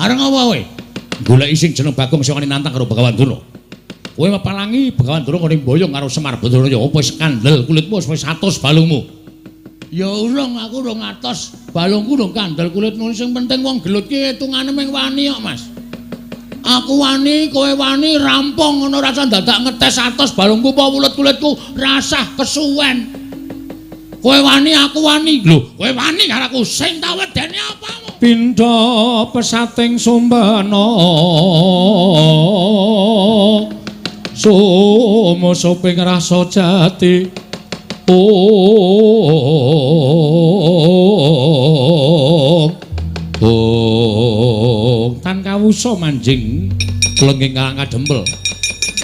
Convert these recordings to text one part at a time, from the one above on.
Areng apa kowe? Goleki sing jeneng Bagong sing nantang karo Begawan Durna. Kowe mepalangi Begawan Durna ngene mboyong karo Semar Badraya apa wis kandel kulitmu wis 100 balungmu. Ya urung aku urung atos balungku urung kandel kulitmu sing penting wong gelut ki hitungane mung wani kok Mas. Aku wani, kowe wani rampung ngono rasa dadak ngetes atos balungku apa kulit-kulitku rasah kesuwen. Kowe wani aku wani. Lho, kowe wani karo aku sing tak wedeni apamu? Pindha pesating sumbana. Sumusuh ping rasa jati. Tan kawusa manjing lengging Karang Kadempel.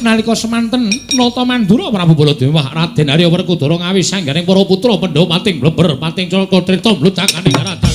Nalika semanten nata Mandura Prabu Baladewa Raden Arya Werkudara ngawis sangganing para putra Pandhawa pating bleber pating Caka Trita mludakane karatan.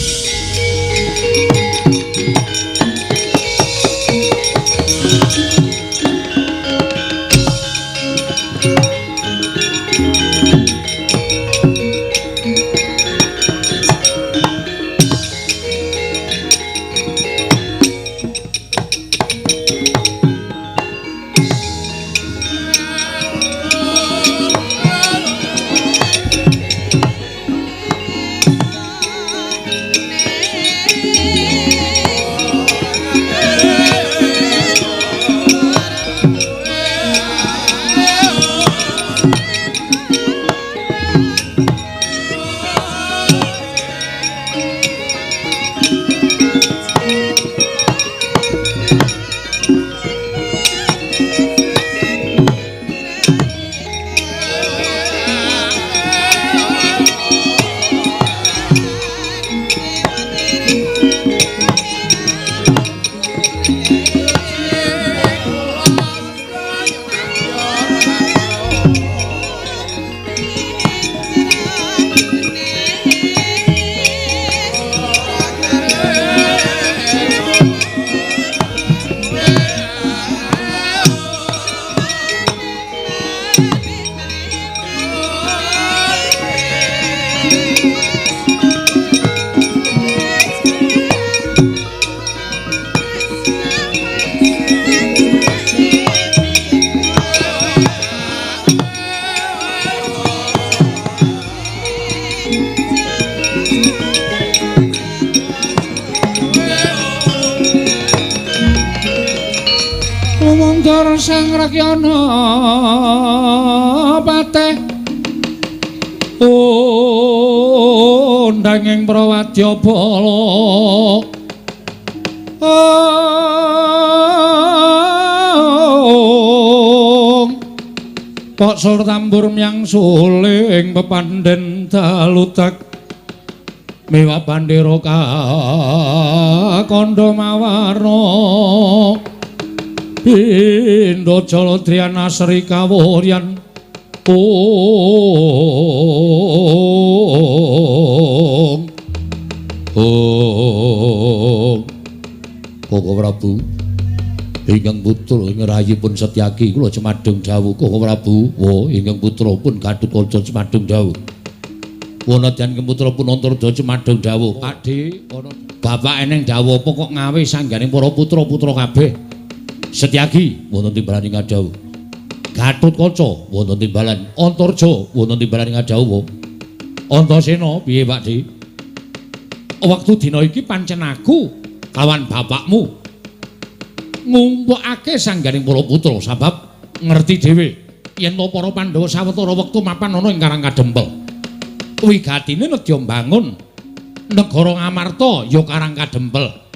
Sang Rakyana pateh undanging Prawadyabala Pok sur tambur myang suling pepandhen dalutak miwa bandera kandha mawarna Pindha Jala Driyana Sri Kawuryan Koko Prabu ingkang putra ngrayipun Setyaki kula Cemadung dawuh Koko Prabu ingkang putra pun Gatotkaca Cemadung dawuh Wanadyan putra pun Antarja Cemadung dawuh Pakde bapak eneng dawuh apa kok ngawe sangganing para putra-putra kabeh Setyaki wonten timbalan ing dawuh. Gatotkaca wonten timbalan, Antarja wonten timbalan ing dawuh. Antasena piye Pakde? Wektu dina iki pancen aku kawan bapakmu ngumpulake sangganing para putra sebab ngerti dhewe yen para Pandhawa sawetara wektu mapan ana ing Karang Kadempel. Wigatine nedya mbangun negara Ngamarta ya Karang Kadempel.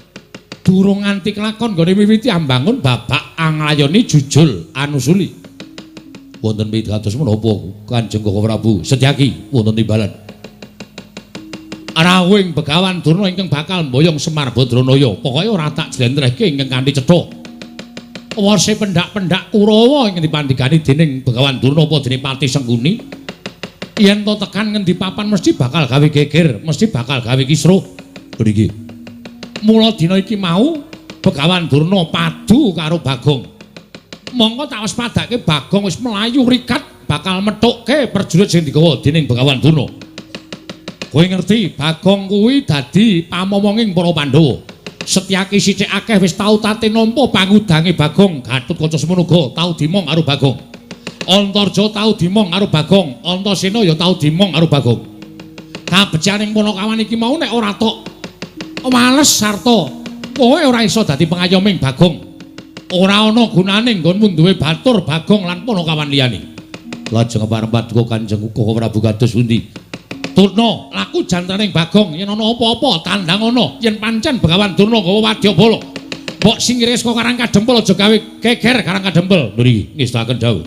Durung nganti kelakon nggone miwiti ambangun babak anglayoni jujul anusuli. Wonten pitados menapa Kanjeng Koko Prabu Setyaki wonten timbalan. Rawuhing Begawan Durna ingkang bakal mboyong Semar Badranaya. Pokoke ora tak jlentrehke ingkang kanthi cetha. Wase pendak-pendak Kurawa ingkang dipandhigani dening Begawan Durna apa dening Pati Sengkuni. Yen to tekan ngendi papan mesti bakal gawe geger, mesti bakal gawe kisruh. Mriki. Mula dina iki mau Begawan Durna padu karo Bagong. Monggo tak wis padake Bagong wis melayu rikat bakal methukke prajurit sing digawa dening Begawan Durna. Kowe ngerti Bagong kuwi dadi pamomonging para Pandhawa. Setyaki sithik akeh wis tau tate nampa pangudange Bagong. Gatotkaca semono uga tau dimong karo Bagong. Antarja tau dimong karo Bagong. Antasena ya tau dimong karo Bagong. Kabecianing Panakawan iki mau nek ora tok males sarta kowe ora iso dadi pengayoming Bagong. Ora ana gunane nggonmu duwe batur Bagong lan Panakawan liyane. Lajeng parempat duka Kanjeng Koko Prabu kados pundi? Durna laku jantaning Bagong yen ana apa-apa tandang ana yen pancen Begawan Durna gawa wadyabala. Mbok singire saka Karang Kadempel aja gawe geger Karang Kadempel. Nggih, ngestaken dawuh.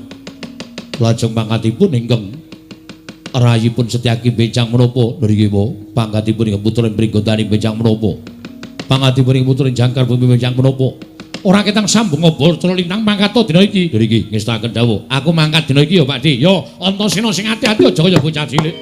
Lajeng pangkatipun ingkang rayipun Setyaki bencang menapa nggih po pangkatipun ingkang putra Pringgondani bencang menapa. Pangkatipun ingkang putra Jangkar Bumi bencang menapa. Ora ketang sambung ngobor cara lintang mangkat dina iki. Nggih, ngestaken dawuh. Aku mangkat dina iki ya Pakde. Ya Antasena sing ati-ati aja kaya bocah cilik.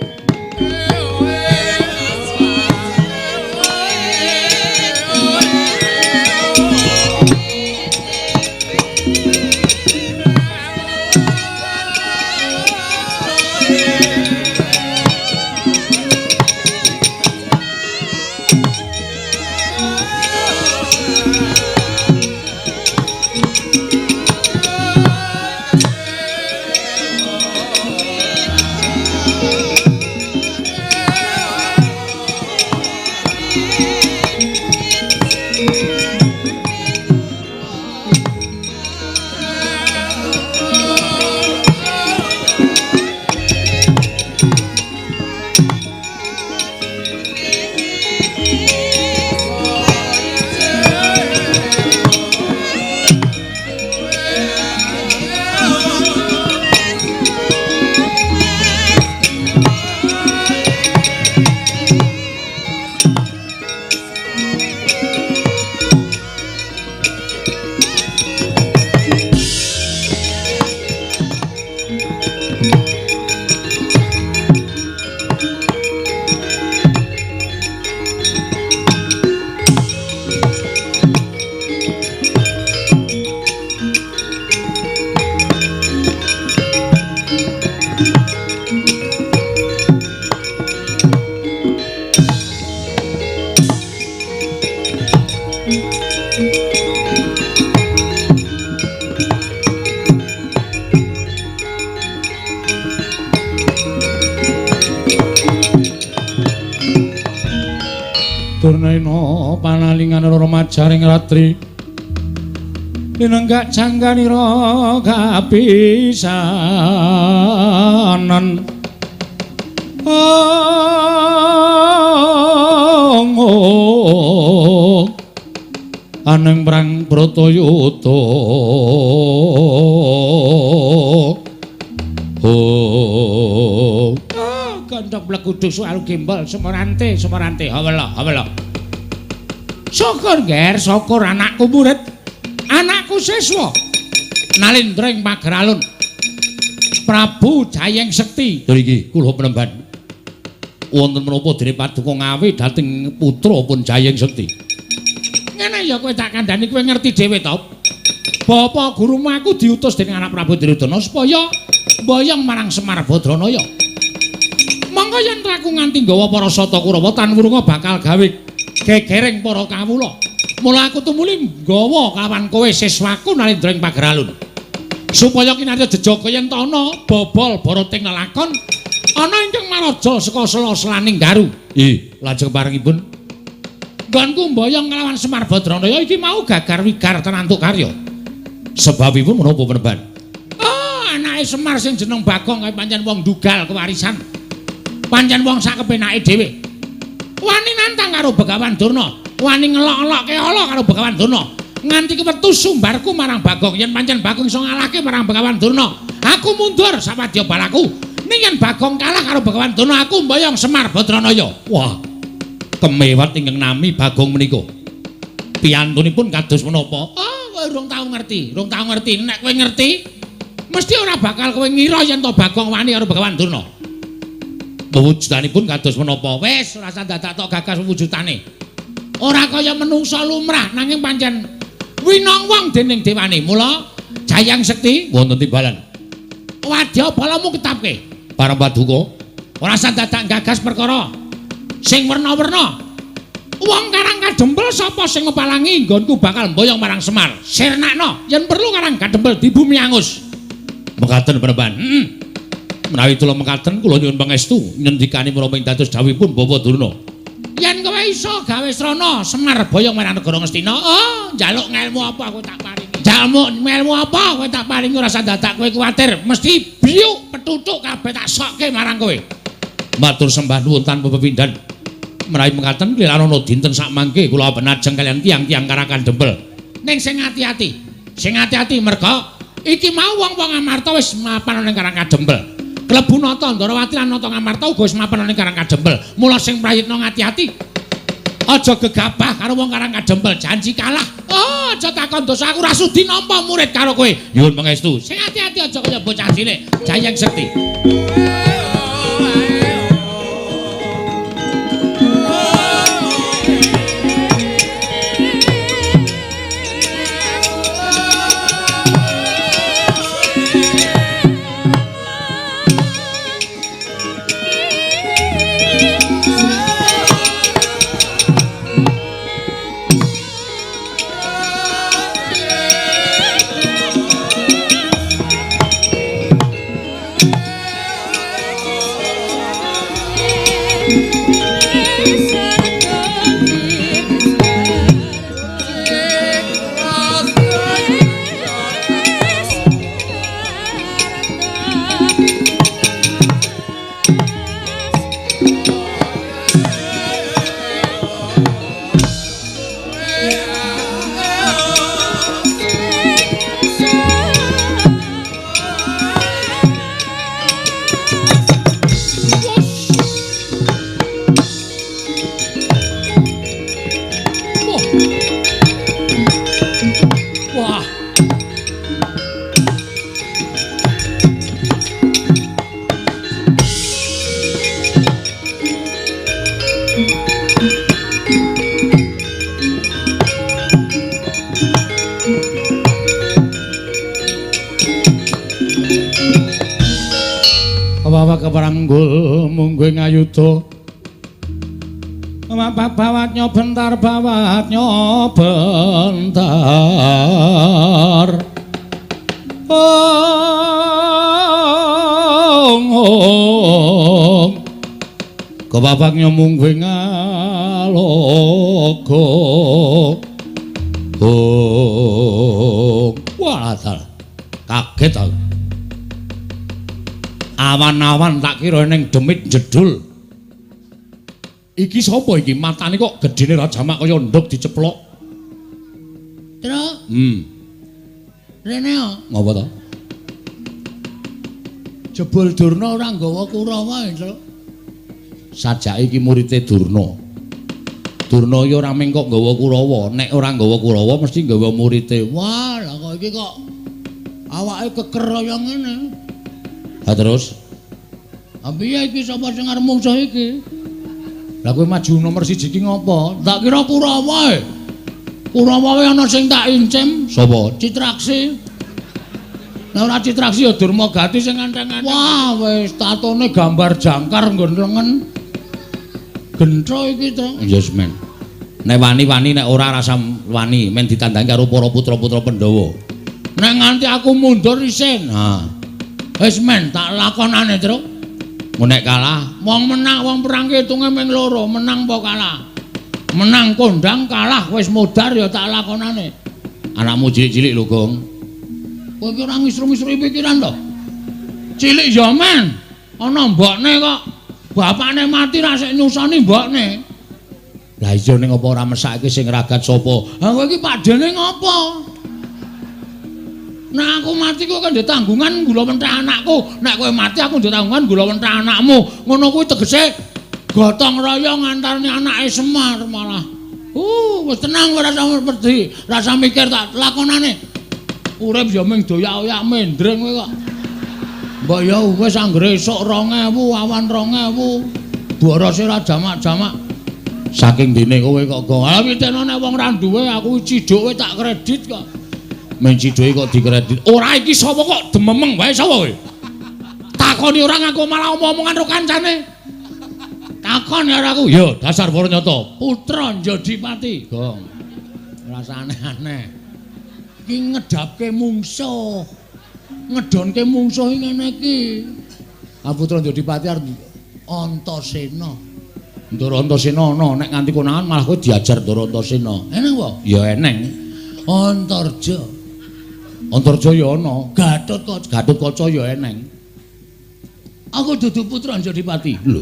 Durnaena panalingan rara majaring ratri linenggak jangganira kapisanan aneng prang Bratayuda Gandhok bleguduk soal gembol Semarante hawala syukur nger syukur anakku murid anakku siswa Nalindring Pageralun Prabu Jayeng Sekti nggih kula penemban wonten menapa dene paduka ngawi dhateng putra pun Jayeng Sekti ngene ya kowe tak kandhani kowe ngerti dhewe to Bapak gurumu aku diutus dening anak Prabu Duryudana supaya mboyong marang Semar Badranaya monggo yen aku nganti nggawa para sata Kurawa tan wurunga bakal gawe gegereng para kawula. Mula aku tumuli nggawa kawan kowe siswaku Nalindring Pageralun. Supaya kinarya jejaka yen ta ana bobol boroting lelakon ana ingkang maraja saka sela-selaning garu. Nggih, lajeng parengipun nggonku mboyong nglawan Semar Badranaya iki mau gagar wigar tenantu karya. Sebabipun menapa peneban? Anake Semar sing jeneng Bagong kae pancen wong dugal kewarisan. Pancen wong sak kepenake dhewe. Wani nantang karo Begawan Durna, wani ngelok-elokke ala karo Begawan Durna. Nganti kepetu sumbarku marang Bagong yen pancen Bagong iso ngalahke marang Begawan Durna. Aku mundur sapadya balaku. Ning yen Bagong kalah karo Begawan Durna, aku mboyong Semar Badranaya. Wah. Kemewat ingkang nami Bagong menika. Piyantunipun kados menapa? Kowe urung tau ngerti. Nek kowe ngerti, mesti ora bakal kowe ngira yen to Bagong wani karo Begawan Durna. Wujudanipun kados menapa? Wis ora usah dadak tok gagas wujudane. Ora kaya menungsa lumrah nanging pancen winong wong dening dewane. Mula Jayang Sekti wonten timbalan. Wadyabalamu ketapke. Para paduka, ora usah dadak gagas perkara sing werna-werna. Wong Karang Kadempel sapa sing ngepalangi nggonku bakal mboyong marang Semar. Sirnakno yen perlu Karang Kadempel di bumi angus. Mekaten peneban. Menawi kula mekaten kula nyuwun pangestu nyendikani menapa ing dados dawuhipun Bapak Durna. Yen kowe iso gawe srana Semar boyong marang negara Ngastina, njaluk ngelmu apa kowe tak paringi. Njaluk ngelmu apa kowe tak paringi ora usah dadak kowe kuwatir, mesti biuk petutuk kabeh tak sokke marang kowe. Matur sembah nuwun tanpa pepindhan. Menawi mekaten kelirahan ana dinten sak mangke kula benajeng kalian tiang-tiang Karang Kadempel. Ning sing ati-ati. Sing ati-ati merga iki mau wong-wong Amarta wis mapan ning Karang Kadempel. Klebu Nata Ndarawati lan Nata Ngamarta uga wis mapan ning Karang Kadempel. Mula sing prayitna ngati-ati. Aja gegabah karo wong Karang Kadempel, janji kalah. Aja takon dosa aku ora sudi nampa murid karo kowe. Nyuwun pangestu. Sing ati-ati aja kaya bocah cilik, Jayeng Sekti. Keparanggul mungguing ayuda bawatnya bentar kebabaknya mungguing alogo walah kaget aku. Awan-awan tak kira ning demit jedul. Iki sapa iki? Matane kok gedene Rajamak kaya nduk diceplok. Truk. Rene yo. Ngapa to? Jebul Durna ora nggawa Kurawa, Truk. Sajake iki murite Durna. Durna iki ora mung kok nggawa Kurawa, nek ora nggawa Kurawa mesti nggawa murite. Wah, lah kok iki kok awake keker kaya ngene. Ha terus? Piye iki sapa sing arep mungsuh iki? Lah kowe maju nomor 1 iki ngopo? Tak kira Kurawa. Kurawa wae ana sing tak incem. Sapa? Citraksi. Lah ora Citraksi ya Durmagati sing anteng-anteng. Wah, wis tatone gambar jangkar nggon lengen. Gentro iki to. Yes, men. Nek wani-wani nek ora rasa wani, men ditandangi karo para putra-putra Pandhawa. Nek nganti aku mundur isin. Nah. Wis men tak lakonane, Truk. Nek kalah, wong menang wong perang hitunge mung loro, menang apa kalah? Menang kondang, kalah wis modar ya tak lakonane. Anakmu cilik-cilik lho, Gong. Kowe iki ora ngisru-ngisruhi pikiran to? Cilik ya men. Ana mbokne kok. Bapakne mati ra sik nyusoni mbokne. Lah iya ning apa ora mesake sing ragat sapa? Ha kowe iki padene ngopo? Nah aku mati kok kan tanggungan gula mentah anakku. Nek kowe mati aku tanggungan gula mentah anakmu. Ngono kuwi tegese gotong royong ngantarne anake Semar malah. Wis tenang ora usah pedhi, rasa mikir tak lakonane. Urip ya mung doyak-oyak mendring kowe kok. Mbok ya wis anggere esuk 2000, awan 2000. Borose ora jamak-jamak. Saking dene kowe kok go. Lah pitene nek wong ra duwe aku ciduk tak kredit kok. Men ciduke kok dikredit. Ora iki sapa kok dememeng wae sapa kowe? Takoni ora ngaku malah omong-omongan karo kancane. takon karo aku. Yo, dasar Waranyata, putra Jodipati. Gong. Rasane aneh. Iki ngedapke mungsuh. Ngedonke mungsuh ngene iki. Putra Jodipati arep Antasena. Ndara Antasena ana nek nganti konangan malah kowe diajar Ndara Antasena. Eneng apa? Ya eneng. Antarja. Antarja ya ana. Gatotkaca ya eneng. Aku dudu putra Jodipati. Lho.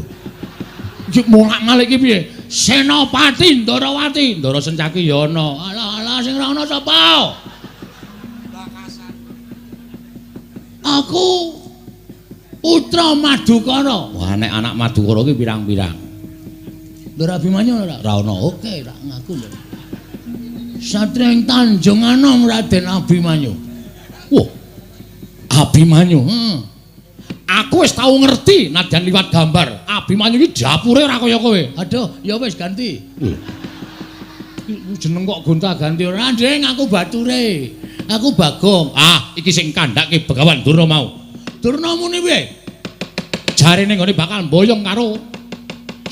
Iki molak-malik iki piye? Senopati Ndarawati. Ndara Sencaki ya ana. Alah sing ora ana sapa? Aku putra Madukara. Wah nek anak Madukara iki pirang-pirang. Ndara Abimanyu ora ana. Oke, tak ngaku lho. Satria ing Tanjung Anom Raden Abimanyu. Wah. Abimanyu. Aku wis tau ngerti nadyan liwat gambar. Abimanyu iki dapure ora kaya kowe. Aduh, ya wis ganti. Jeneng kok gonta-ganti ora, Ndeng, aku bature. Aku Bagong. Iki sing kandhake Begawan Durna mau. Durna muni piye? Jarine nggone bakal mboyong karo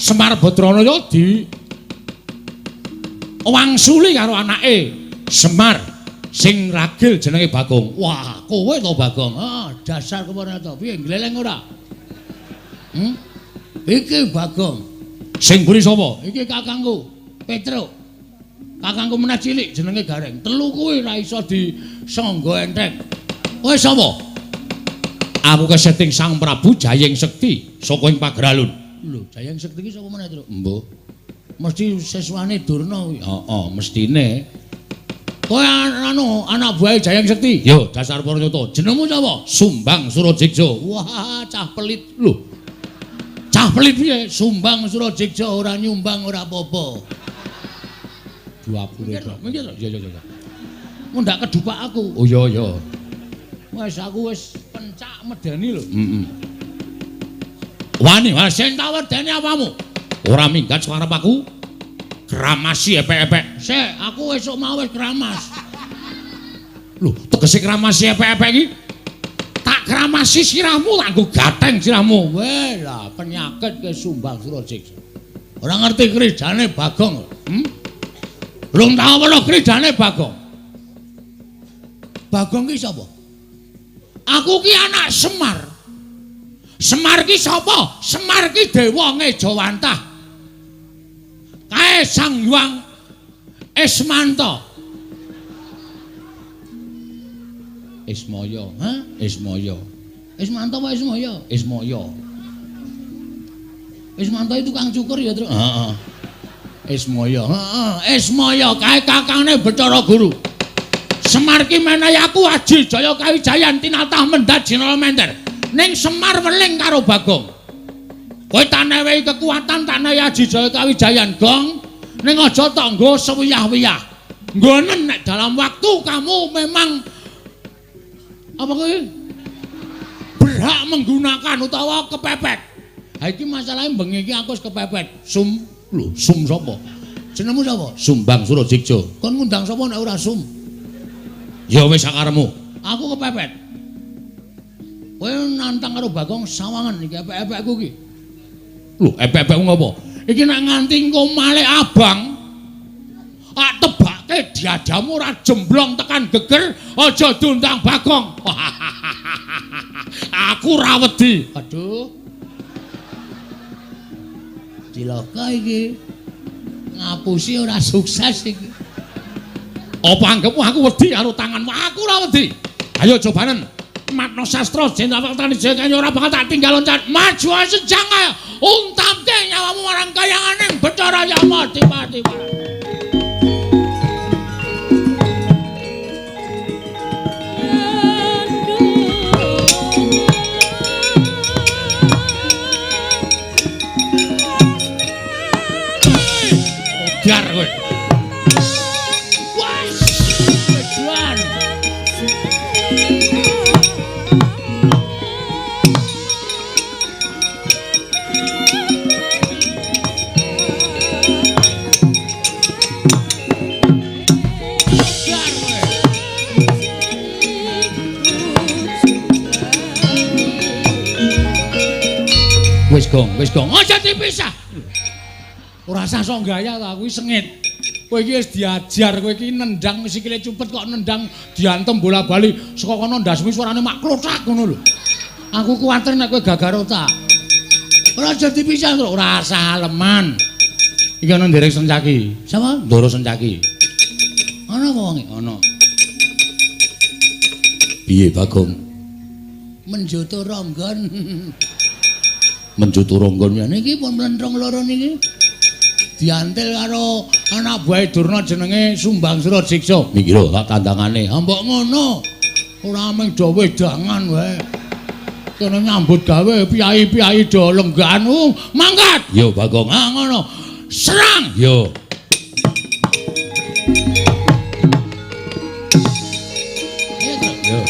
Semar Badranaya di wangsuli karo anake Semar sing ragil jenenge Bagong. Wah, kowe to Bagong. Dasar kewarata. Piye gleleng ora? Iki Bagong. Sing mburi sapa? Iki kakangku, Petruk. Kakangku meneh cilik jenenge Gareng. Telu kuwi ra iso disangga entheng. Kowe sapa? Aku keseting Sang Prabu Jayeng Sekti saka ing Pagralun. Lho, Jayeng Sekti iki sapa meneh, Truk? Mbuh. Mesti seswane Durna kuwi. Heeh, mestine. Kowe anak buahe Jayeng Sekti. Yo, dasar Waranyata. Jenengmu sapa? Sumbang Surajigja. Wah, cah pelit lho. Cah pelit piye? Sumbang Surajigja ora nyumbang ora apa-apa. Duapure to. Mikir to? Ya. Mun ndak kedupak aku. Oh ya. Wes aku wis pencak medeni lho. Wani, sing tak wedeni apamu? Ora minggat suarep aku. Kramasi epek-epek. Sik, aku esuk mau wis kramas. Lho, tegese kramasi epek-epek iki? Tak kramasi sirahmu, tak nggo gatheng sirahmu. Weh lah, penyakit ke Sumbang Surajigja. Ora ngerti krijane Bagong. Rung tau weruh krijane Bagong. Bagong ki sapa? Aku ki anak Semar. Semar ki sapa? Semar ki dewa Ngejawantah. Kae Sang Hyang Ismanta. Ismaya, Ismaya. Ismanta apa Ismaya? Ismaya. Ismanta itu tukang cukur ya, Truk? Heeh. Ismaya. Ismaya kae kakangne Bathara Guru. Semar ki menehi aku Aji Jaya Kawijayan tinatah mendhat Jinala Menter. Ning Semar weling karo Bagong. Kowe tak newehi kekuatan tak nehi Aji Jaya Kawijayan, Gong. Ning aja tok nggo sewiyah-wiyah. Nggonen nek dalam waktu kamu memang apa kowe? Berhak menggunakan utawa kepepet. Ha iki masalahe bengi iki aku wis kepepet. Lho, Sum sapa? Jenengmu sapa? Sumbang Surajigja. Kon ngundang sapa nek ora Sum? Ya wis sakaremu. Aku kepepet. Kowe nantang karo Bagong sawangan iki epek-epekku iki. Lho, epek-epekmu ngopo? Iki nek nganti engko malih abang, tebake diadamu ora jemblong tekan geger, aja diundang Bagong. Aku ra wedi. Aduh. Cilaka iki. Ngapusi ora sukses iki. Apa anggapmu aku wedi karo tanganmu? Aku ora wedi. Ayo cobanen. Matno Sastra Jenderal Fakultas Jaya ora bakal tak tinggal loncat. Maju sejang ae. Untamke nyawamu marang kayanganing Bathara Yamadipati. Biar kowe. Wes, tujuan. Wis gong, aja dipisah. Ora usah sok gaya ta, kuwi sengit. Kowe iki wis diajar, kowe iki nendang sikile cupet kok nendang diantem bola-bali saka kono ndasmu suarane mak klothak ngono lho. Aku kuwatir nek kowe gagar otak. Ora aja dipisah lho, ora usah aleman. Iki ana nderek Sencaki. Sapa? Ndoro Sencaki. Ana apa wonge? Ana. Piye Bagong? Menjoto ronggon. Menjoto ronggon ya niki pun mlentrong loro niki. Diantil karo anak buah Durna jenenge Sumbang Sura Siksa. Niki lho tak tandangane. Mbok ngono. Ora mung do wedangan wae. Kene nyambut gawe piyai-piyai do lenggahan. Mangkat. Yo Bagong. Ah ngono. Serang. Yo. Yo.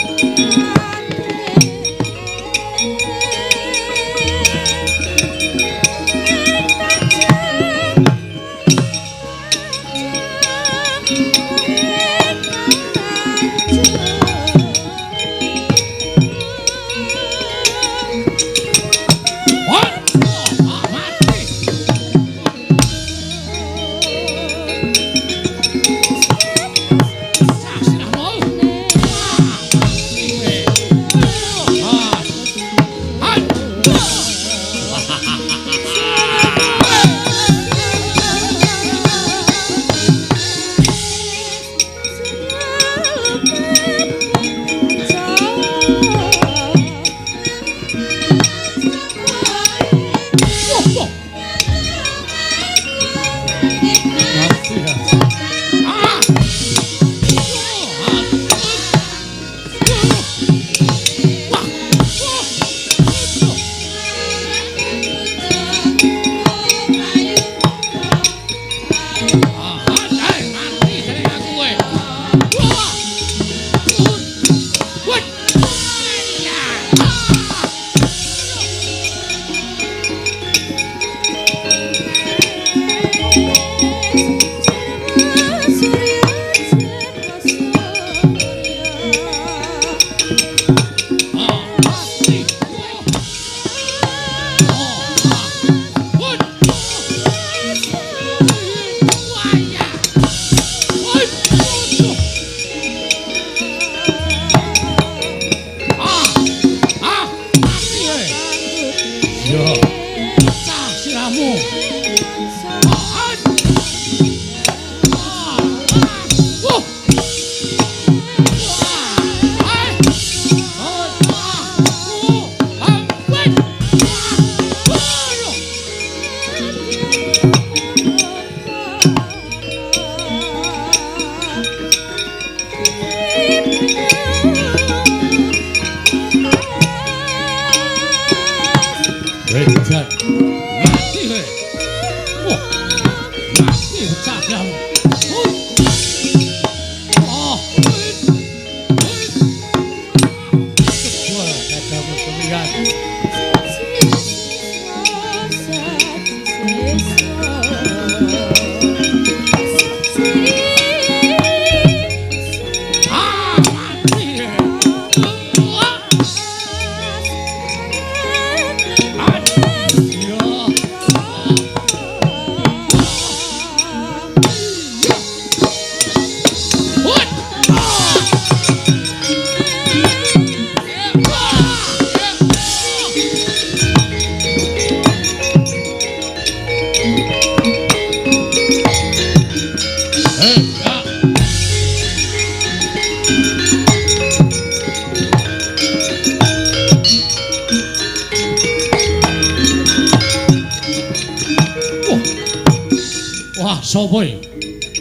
Sopo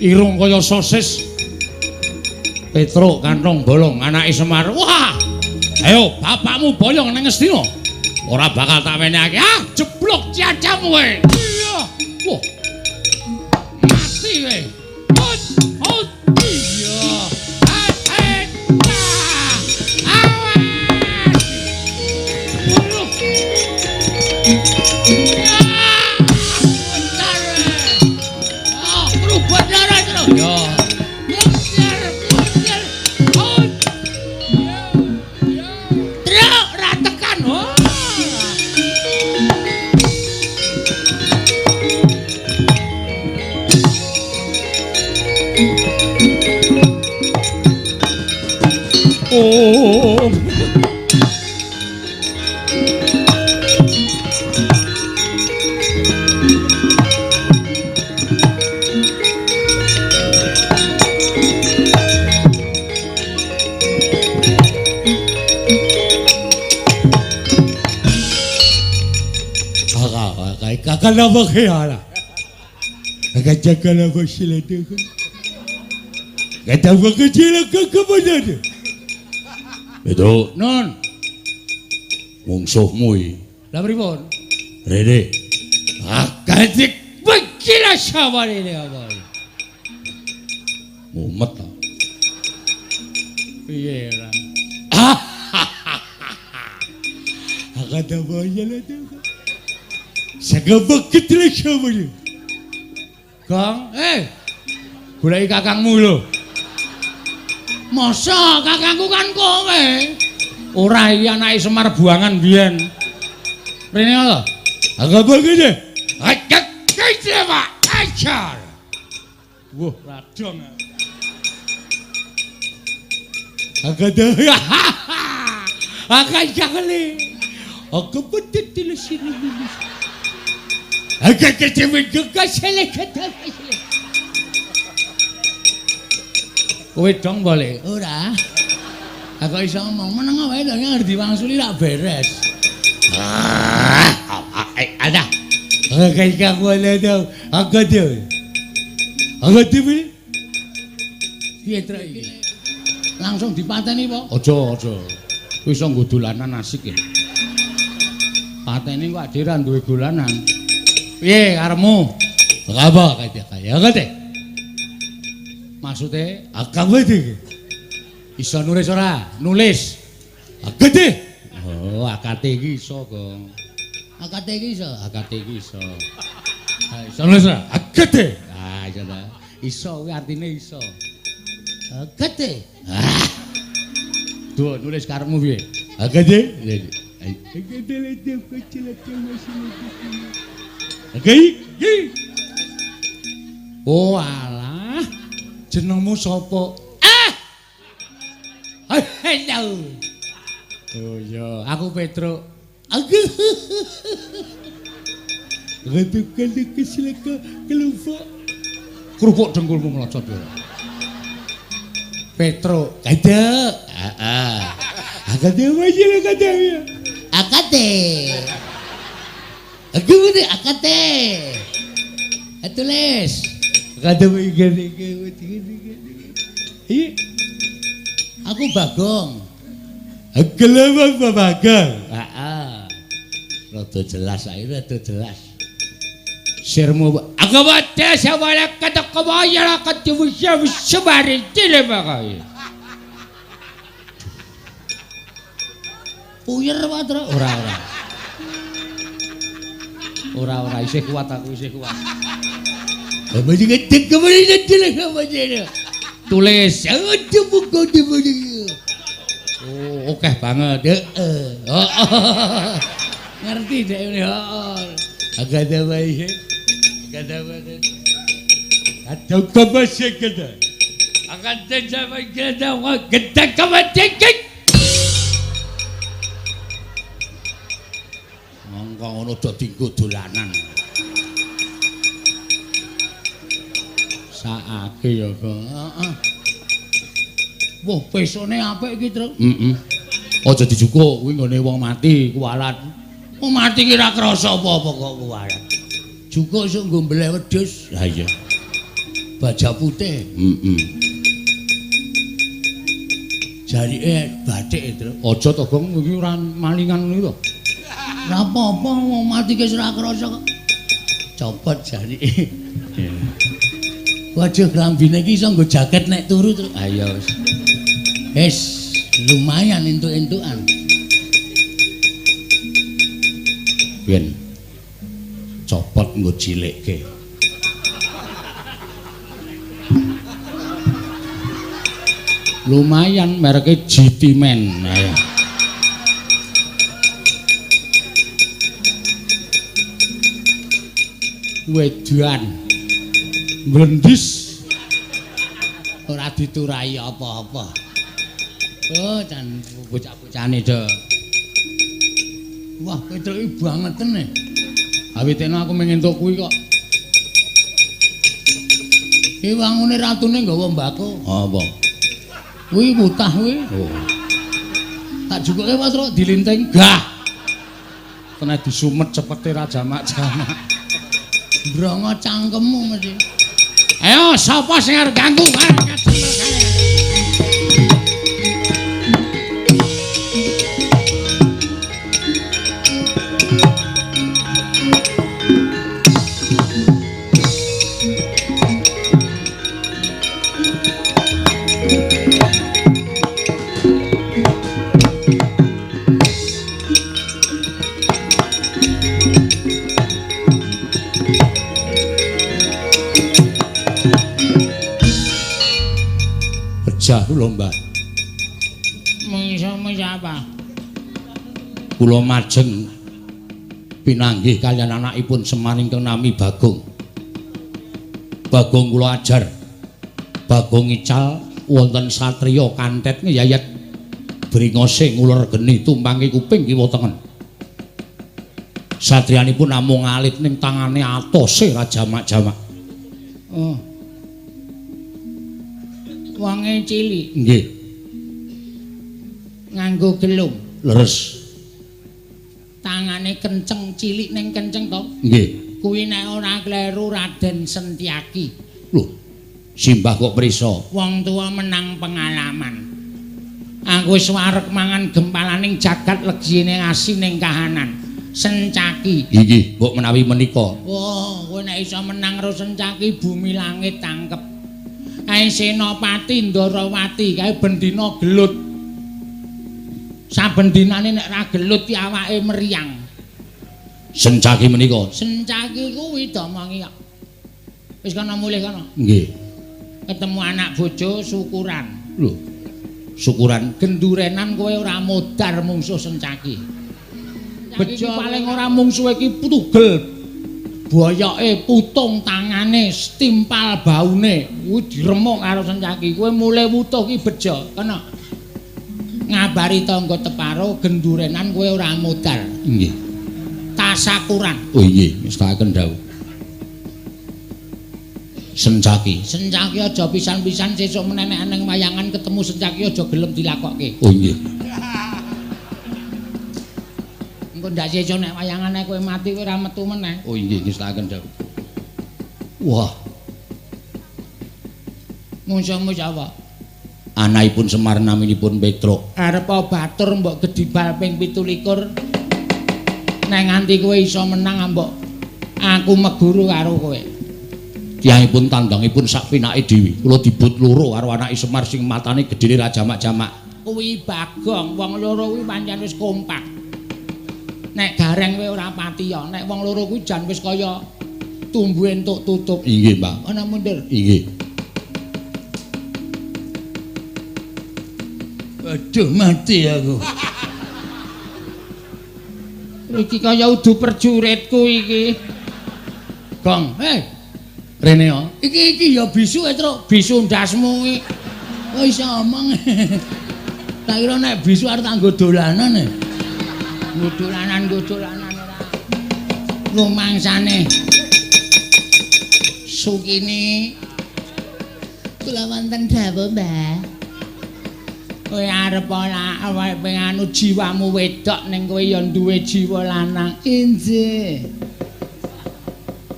irung kaya sosis Petruk kantong bolong anake Semar. Wah, ayo bapakmu boyong nang Ngastina ora bakal tak wenehake. Ah, jeblok ciacamu kowe. Iya. Wah, mati kowe. Iya. Kakak apa kaya? Kakak jaga apa sila tu? Kata apa kecil kakak mana tu? Itu Non, mungsuhmu iki. lah pripun? Rene. Akadik begila sabar ini apa? Mumet ta. Piye lah? Agak ada banyak lah tu. Sagabak ketela sabar ni. Kang, goleki kakangmu lho. Masa kakangku kan kowe? Ora iya anake Semar Buangan biyen. Rene lho. Agak begini. Agak kece Pak. Ajar. Wah, radong. Agak dah. Agak jagale. Agak betul di sini. Agak kece juga seleket. Kowe dong boleh. Ora. Aku iso ngomong meneng wae lho ngerti wangsuli lak beres. Ada. Agak kaku le do. Agak do. Agak tipi. Piye trek iki? Langsung dipateni po? Aja. Kowe iso nggo dolanan asik ya. Pateni kok ade ra duwe dolanan. Piye karepmu? Apa kaya ngene? Maksude akang wedi. Iso nulis ora? Nulis. Gede. Oh, akate iki iso, Gong. Akate iki iso. Iso nulis ora? Gede. Ah, iso ta. Iso kuwi artine iso. Gede. Duh, nulis karepmu piye? Gede. Gede lede kecil masih. Oke. Oh alah, jenengmu sapa? Hello. Oh iya, aku Petro. Aku. Retukan kesilaka kelupa. Kerupuk dengkulmu melocot ya. Petro, kada. Akade aja lah kada ya. Akade. Aku ni akade. Tulis. Kada begini. Iya. Aku Bagong. Kelapa Bagong. Rada jelas ae, rada jelas. Sirmu aku wae sawala kata kawaya kata wis sebari tile bae. Puyer wae ora isih kuat aku isih kuat. Apa diketek kemana tile kemana. Tulis aja buku di mana. Oh, oke banget. Ngerti dek ini. Agak ada baik. Ada apa sih kita? Agak ada baik kita. Kita kemana? Monggo ngono dadi dolanan. Saake ya, Kang. Heeh. Wah, pesone apik iki, Truk. Aja dijukuk, kuwi nggone wong mati, kuwalat. Wong mati ki ora krasa apa-apa kok kuwalat. Jukuk iso nggo mbleh wedhus. Lah iya. Baja putih. Jarike bathik, Truk. Aja to, Gong, iki ora malingan ngono to. Ora apa-apa wong mati ki ora krasa kok. Copot jarike. Waduh, klambine iki iso nggo jaket nek turu, Truk. Ayo wis. Wis lumayan entuk-entukan. Piyen? Copot nggo cilikke. Lumayan mereke GT Men. Ayo. Wedan. Blendis. Ora diturai apa-apa. Oh, jan bocah-bocahane do. Wah, Petruk iki banget nih. Awitene aku mengentuk kuwi kok. Ki wangune ratune nggawa mbako. Apa? Kuwi mutah kuwi. Oh. Tak jukuke Petruk dilinting. Gah. Kena disumet cepete ra jamak-jamak. Brongo cangkemmu mesti. Ayo sapa sing arep ganggu karo kadempel kaya. Lho Mbah. Mengisa apa? Kula majeng pinanggih kalian anakipun Semar ingkang nami Bagong. Bagong kula ajar. Bagong ical wonten satriya kantet ngeyayat bringose ngulur geni tumpangi kuping kiwa tengen. Satriyanipun namung alit ning tangane atose ra jamak-jamak. Oh. Wange cilik. Nggih. Nganggo gelung. Leres. Tangane kenceng cilik ning kenceng to? Nggih. Kuwi nek ora kleru Raden Sentyaki. Lho. Simbah kok prisa? Wong tua menang pengalaman. Aku wis wareg mangan gempalaning jagat legine asi ning kahanan. Sentyaki. Nggih, mbok menawi menika. Wah, kowe nek iso menang karo Sentyaki bumi langit tangkep. Kae Senopati Ndarawati kae bendina gelut. Saben dinane nek ra gelut ki awake meriang. Sentyaki menika. Sentyaki kuwi domongi kok. Wis kana mulih kana. Nggih. Ketemu anak bojo syukuran. Lho. Syukuran gendurenan kowe ora modar mungsuh Sentyaki. Bejo paling ora mungsuh iki tugel. Boyoke putung tangane stimpal baune kuwi diremuk karo Sentyaki. Kowe mulai wutuh ki bejo kena. Ngabari tangga teparo gendurenan kowe ora modar. Nggih. Tasakuran. Oh nggih, ngestakaken dawuh. Sentyaki. Sentyaki aja pisan-pisan sesuk meneh nek nang wayangan ketemu Sentyaki aja gelem dilakokke. Oh nggih. Engko ndak sesuk nek wayangane kowe mati kowe ora metu meneh. Oh nggih, ngestakaken dawuh. Wah. Mungsuh-mungsuh apa? Anakipun Semar naminipun Petruk. Arep batur mbok gedibal ping 17. Nek nganti kowe iso menang mbok aku meguru karo kowe. Tiyangipun tandangipun sak pinake dhewe. Kula dibut loro karo anake Semar sing matane gedhene ra jamak-jamak. Kuwi Bagong, wong loro kuwi pancen wis kompak. Nek gareng kowe ora patiya, nek wong loro kuwi jan wis kaya tumbuh entuk tutup. Inggih, Pak. Ana mundur. Inggih. Aduh mati aku. Iki kaya udu perjuritku iki. Gong, Rene yo. Iki ya bisu Truk, bisu ndasmu iki. Kok iso omong. Tak kira nek bisu arep nggo dolanan e. Nggo dolanan ora. Rumangsane. Sukini. Kula wonten dawuh, Mbah. Kowe arep ora awake anu jiwamu wedok ning kowe ya duwe jiwa lanang. Injih.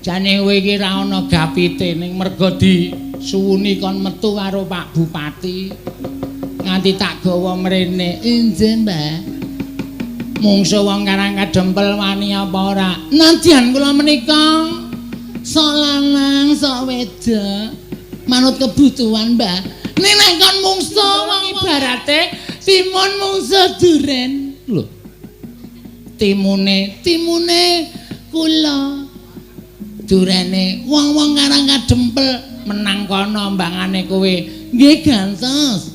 Jane kowe iki ra ana gapite ning merga disuwuni kon metu karo Pak Bupati. Nganti tak gawa mrene. Injih, Mbah. Mungsuh wong Karang Kadempel wani apa ora? Nadyan kula menika sok lanang, sok wedok. Manut kebutuhan, Mbah. Nek kon mungsuh wong ibarate timun mungsuh duren. Lho. Timune kula. Durene wong-wong Karang Kadempel menang kono mbangane kowe. Nggih gantos.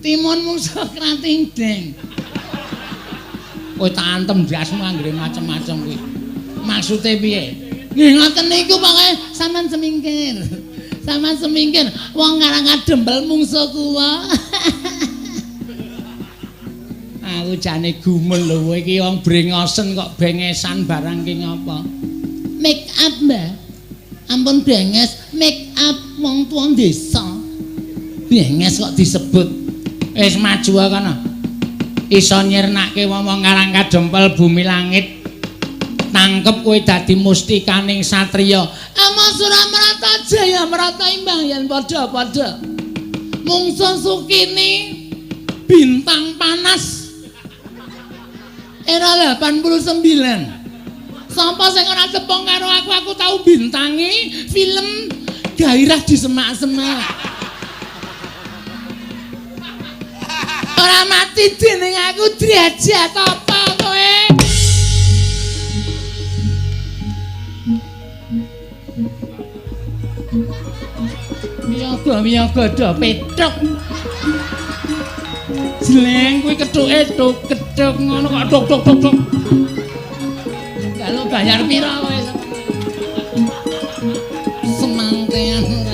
Timun mungsuh krating deng. Kowe tak antem dasmu anggere macem-macem kuwi. Maksude piye? Nggih ngoten niku pokoke sampean semingkir. Sampean semingkir wong Karang Kadempel mungsuh kuwa. aku jane gumul lho kowe iki wong brengosen kok bengesan barang ki ngapa? Make up, Mbak. Ampun benges, make up wong tuwa desa. Benges kok disebut. Wis maju kana. Iso nyirnake wong-wong Karang Kadempel bumi langit. Tangkep kowe dadi mustikaning satriya. Ama Suramrata Jaya Marata imbang yen padha-padha. Mungsa Sukini bintang panas. Era 89. Sapa sing ora tepung karo aku tahu bintangi film Gairah di Semak-semak. Ora mati dening aku derajat apa kowe? Miyaga do petuk. Jeleng kuwi kethuke ketuk ngono kok tok. Kalau bayar pira kowe? Semangkean ora.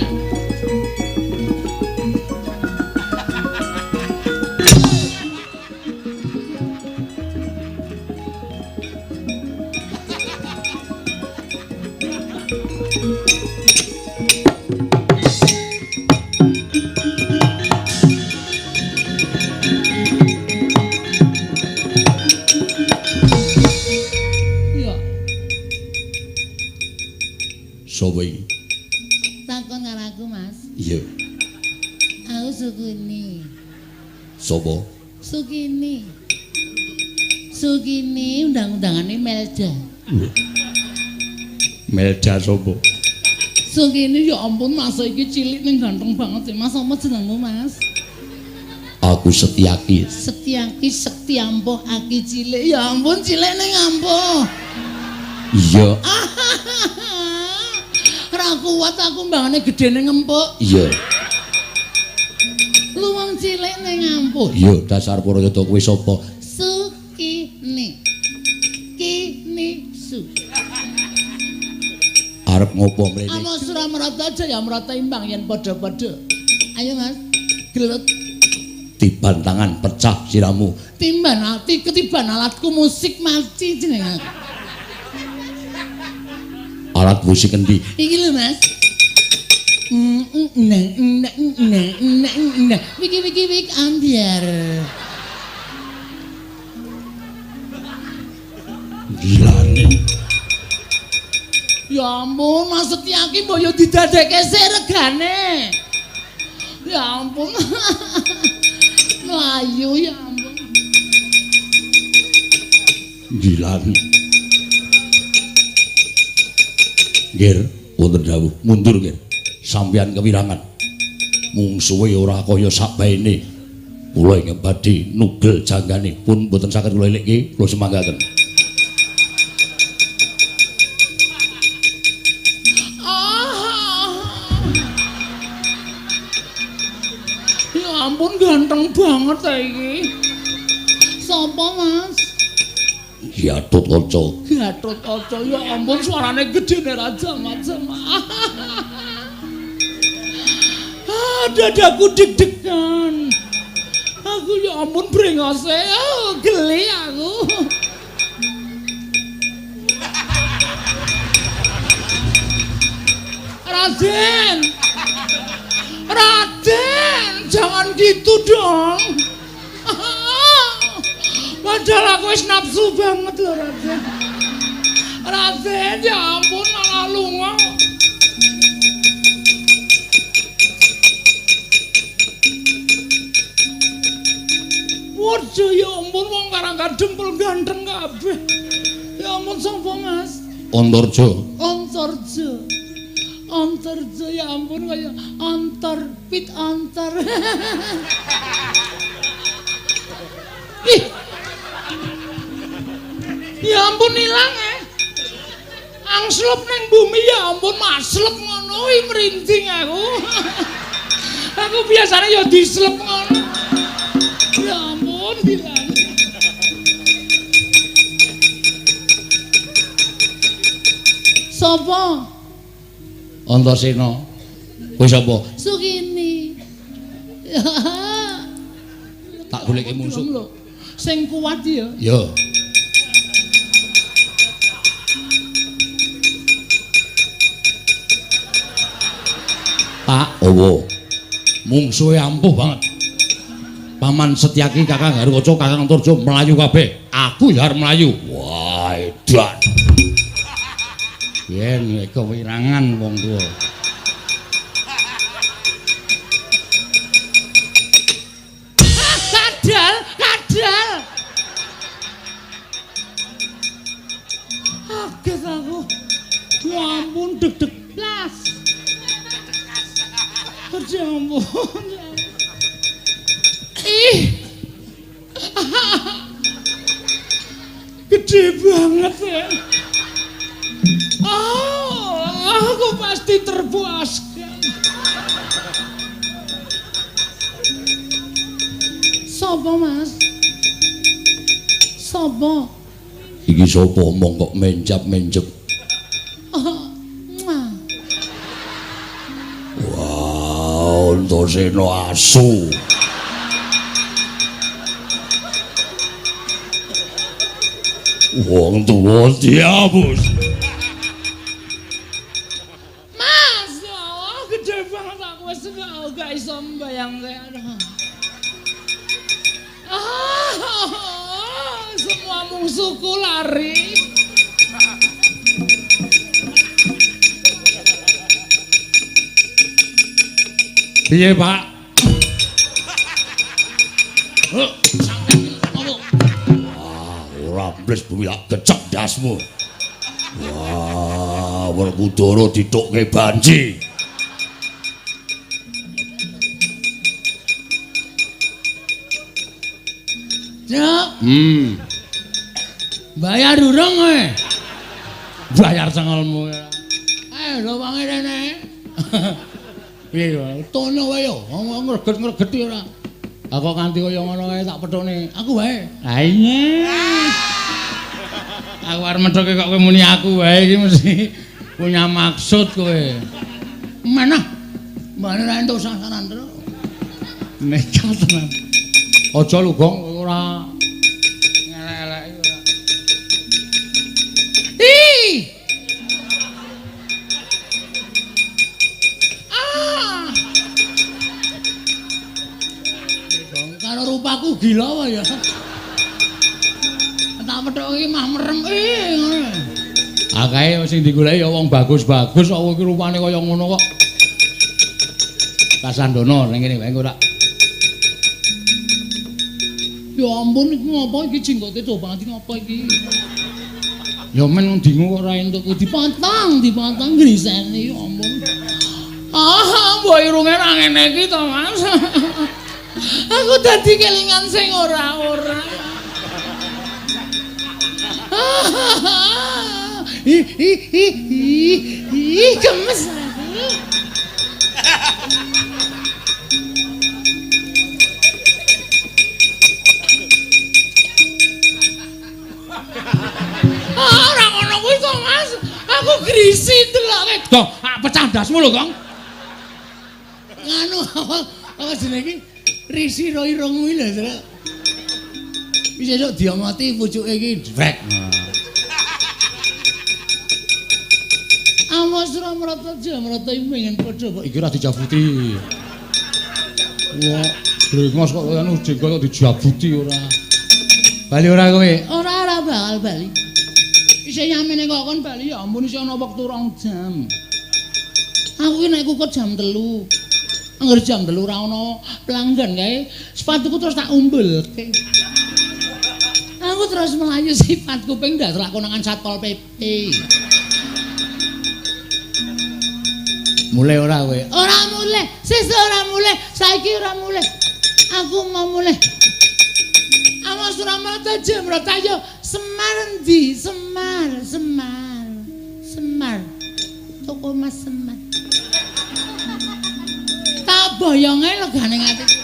Sopo iki? Takon karo aku, Mas. Iya. Aku Sukini. Sopo? Sukini. Sukini undang-undangane Melda. Melda sopo? Sukini ya ampun Mas iki cilik ning ganteng banget ya Mas. Apa jenengmu, Mas? Aku Setyaki. Setyaki Setyampuh aki cilik. Ya ampun cilik ning ampuh. Iya. Ora kuat aku mbangane gedene ngempuk. Iya. Lu wong cilik ning ampuh. Iya, dasar Purayada kowe sapa? Sukini. Kini su. Arep ngopo mrene? Ama Suramrata Jaya Marata imbang yen padha-padha. Ayo Mas, gelut. Tiban tangan pecah siramu. Timban ati ketiban alatku musik mati jenengan. Alat musik endi? Iki lho Mas. Wiki ambiar. Gilane. Ya ampun, Mas Setyaki mbok yo didadekke sik regane. Ya ampun. Melayu ya ampun. Gilane. Nggih, wonten dawuh, mundur nggih. Sampeyan kewirangan. Mungsuhe ora kaya sakbaene. Kula ingkang badhe nugel janggane pun boten saged kula elekke, kula semanggaken. Ya ampun ganteng banget ta iki. Sapa, Mas? Gatot Kaca. Gatot Kaca ya ampun suarane gedene raja macam. Dadaku deg-degan. Aku ya ampun brengose. Geli aku. Raden. Raden, jangan gitu dong. Padahal aku wis nafsu banget lho Raden. Raden ya ampun malah lunga. Waduh ya ampun wong Karang Kadempel ganteng kabeh. Ya ampun sapa Mas? Antarja. Antarja ya ampun kaya antar pit antar. Ih. Ya ampun ilang Angslep ning bumi ya ampun maslep ngono iki merinding aku. Aku biasanya ya dislep ngono. Ya ampun ilang. Sapa? Antasena. Kowe sapa? Sukini. Tak goleke mungsuh. sing kuat ya. Ya. Pak, owo. Mungsuhe ampuh banget. Paman Setyaki Kakang Garukaca Kakang Turjo melayu kabeh. Aku ya arep melayu. Wah, edan. Yen kewirangan wong tuwa. Kadal, kadal. Kaget aku. Ya ampun deg-deg blas. Ya ampun. Ih. Gede banget ya. Oh, aku pasti terpuaskan. Sopo Mas? Sopo? Iki sapa omong kok mencap-mencep. Wow, Antasena asu. Wong tuwa diabus. Mas, oh, gede banget aku wis gak iso mbayangke. Semua musuhku lari. Piye, Pak? Ora mbles bumi lak kecerdasmu. Wah, Werkudara ditukke banji. Cuk, Bayar durung kowe. bayar cengelmu. Lho wangi rene. Piye yo, tono wae yo, ngomong ngreget-ngregeti ora. Aku kanthi kaya ngono kae tak pethone. Aku wae. Ha iya. Aku arep methoke kok kowe muni aku wae iki mesti punya maksud kowe. Mana? Mbane ra entuk sasaran terus. Nekat tenan. Aja lu Gong ora ngelek-elek iki ora. Ih! Karo rupaku gila wae ya. Tak methuk iki mah merem ngono. Akae sing digoleki ya wong bagus-bagus kok iki rupane kaya ngono kok. Kasandana ning kene wae ora. Ya ampun iki ngopo iki jenggote coba iki ngopo iki. Ya men ndingu kok ora entuk dipotong griseni ya ampun. Mbok irunge ra ngene iki to Mas. Aku dadi kelingan sing ora-ora. Gemes aku. Ora ngono kuwi to Mas. Aku grisi deloke. Dong, pecah ndasmu lho, Kong. Nganu apa jenenge iki? Risi ro irungmu lho, Tru. Wis esuk diomoti pucuke iki drek. Awas ora mrata jamrata pengen padha kok iki ora dijabuti. Wah, brengos kok anu jenggot kok dijabuti ora. Bali ora kowe? Ora bakal bali. Isih nyamene kok kon bali ya ampun isih ana wektu 2 jam. Aku ki nek kukut jam 3. Angger jam 3 ora ana pelanggan kae, sepatuku terus tak umbelke. Aku terus melayu sifatku ping ndak lakonan Satpol PP. Mulai ora kowe? Ora mulai, sesuk ora mulai, saiki ora mulai. Aku mau mulai. Awas ora mrata jamrata yo Semar endi? Semar. Toko Mas Semar. Tak boyonge legane atiku.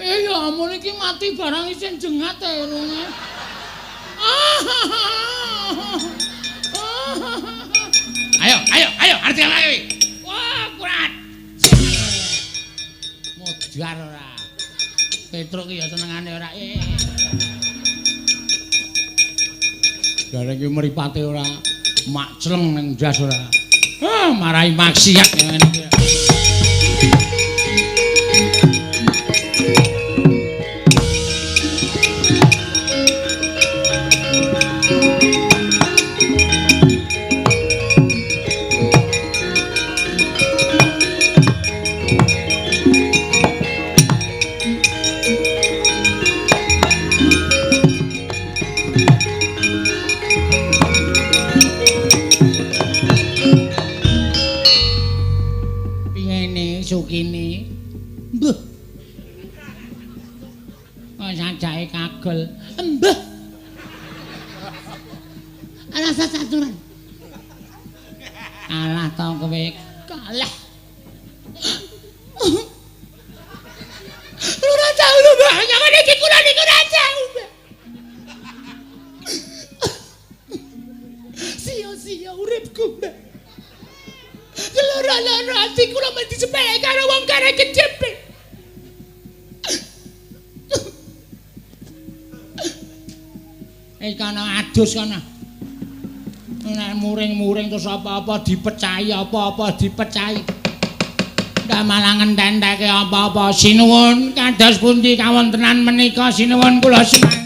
Ya ampun iki mati barang isin jengat e rune. Ayo, arti ayo. Wah, kurat. Modar ora. Petruk ki ya senengane ora. Gareng ki mripate ora mak cleng ning ndas ora. Marahi maksiat ngene iki. Sukini. Mbah. Kok sajake kagel. Mbah. Ala saturan. Kalah to kowe. Kalah. Ora tau lho, Mbah. Nyangane iki kula niku ora tau, Mbah. Sia-sia uripku, Mbah. Loro-loro ati kula men disepelek karo wong kare kecepet. Kono adus kono. Nek muring-muring terus apa-apa dipecahi, apa-apa dipecahi. Ndak malah ngententeke apa-apa. Sinuwun kados pundi kawontenan menika sinuwun kula sumanggaken.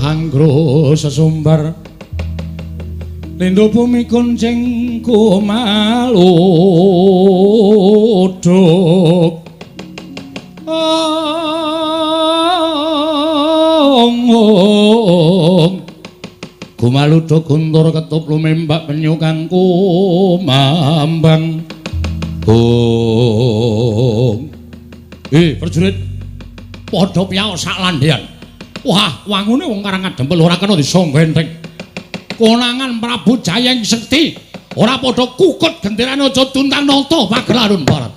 Anggro sesumbar lindho bumi kuncing kumaluduk kumaluduk guntur ketup lumembak penyu kang kumambang prajurit padha piyaos sak landhean. Wah, wangune wong Karang Kadempel ora kena disangga enteng. Konangan Prabu Jayeng Sekti ora padha kukut genderane aja tuntang nata pagelaran barat.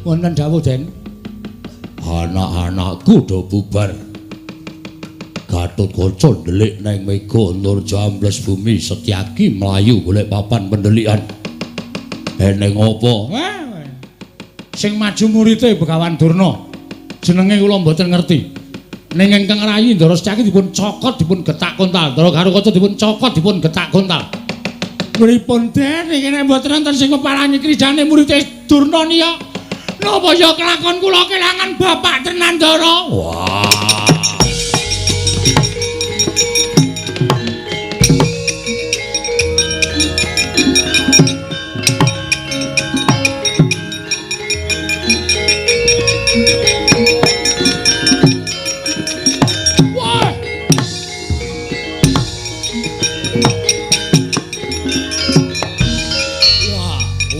Wonten dawuh Den. Anak-anakku do bubar. Gatotkaca ndelik nang Mega Nurja ambles bumi Setyaki mlayu golek papan pendelikan. Eneng apa? Sing maju murite Begawan Durna. Jenenge kula mboten ngerti. Ning ingkang rayi Ndara Setyaki dipun cokot dipun getak kontal. Ndara Garukaca dipun cokot dipun getak kontal. Pripun Den iki nek mboten enten sing keparani kridane murite Durna niya. Napa ya kelakon kula kelangan bapak tenan Ndara? Wah.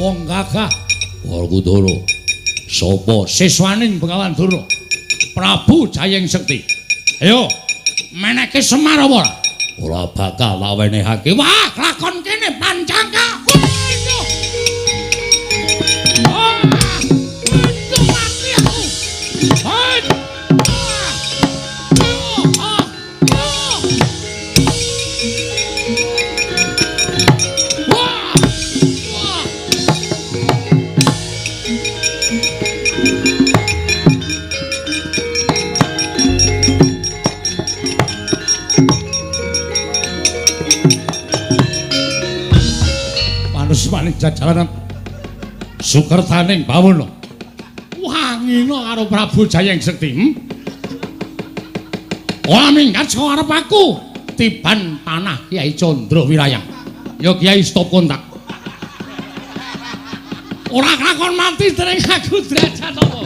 wong gagah. Werkudara. Sapa siswaning Begawan Dara? Prabu Jayeng Sekti. Ayo, meneke Semar apa ora? Ora bakal tak wenehake. Wah, lakon kene Pancaka. Maning jajaran Sukertaning Bawana wangina karo Prabu Jayeng Sekti. Ora minggat saka arep aku tiban panah Kyai Candra Wirayang. Ya Kyai stop kontak. Ora kakon mati dereng aku derajat apa.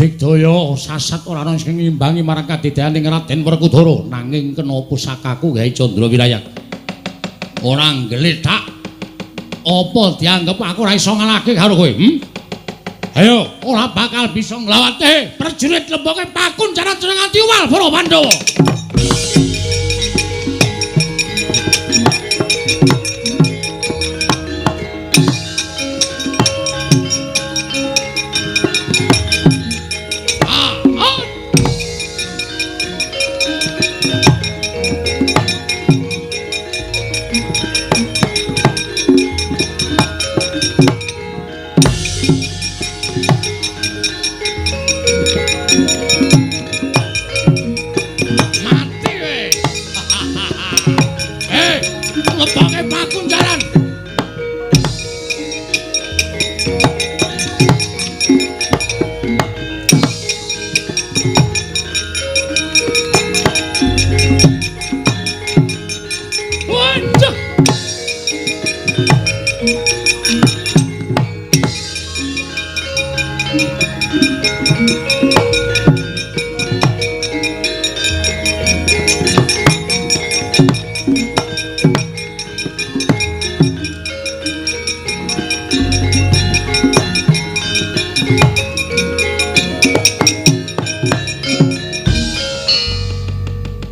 Digdaya sasat ora ana sing ngimbangi marang kadidayaning Raden Werkudara nanging kena pusakaku Kyai Candra Wirayang. Ora nggletak apa dianggep aku ora iso ngalahke karo kowe? Ayo, ora bakal bisa nglawate prajurit lemboke Pakun cara nganti uwal para Pandhawa.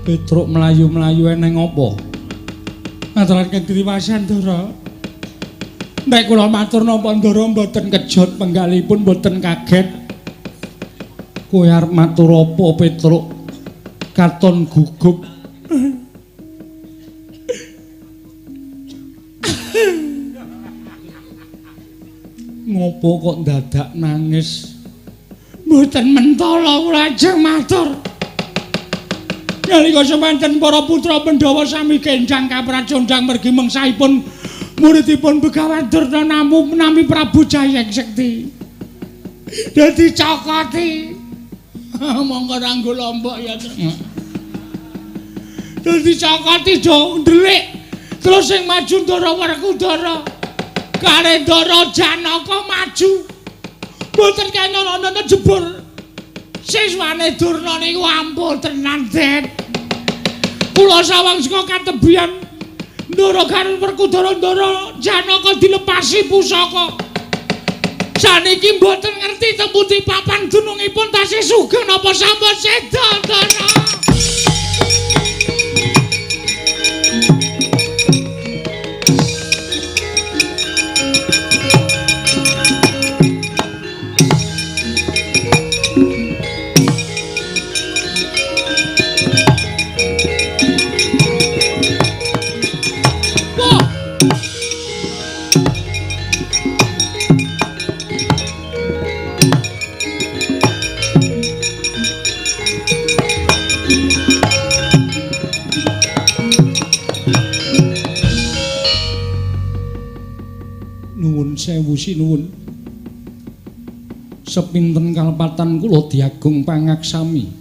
Petruk melayu-melayu eneng apa? Ngaturaken driwasan Ndara. Nek kula matur napa Ndara mboten kejot penggalipun mboten kaget. Kowe arep matur apa Petruk? Katon gugup. Ngopo kok dadak nangis? Mboten mentala kula ajeng matur. Nalika semanten para putra Pandhawa sami kenjang kapracondang mergi mengsahipun muridipun Begawan Durna nami Prabu Jayeng Sekti. Dadi cokoti. Monggo ranggo lombok ya. Dadi cokoti do ndelik. Terus sing maju Ndara Werkudara. Kare Ndara Janaka maju. Mboten kena jebul. Siswane Durna niku ampun tenan, Den. Kula sawang saka katebian Ndara karo Werkudara Ndara Janaka dilepasi pusaka. Saniki mboten ngerti temputi papan gunungipun tasih sugih napa sampun seda, Ndara. sewu sinuwun. Sepinten kalpatan kula diagung pangaksami.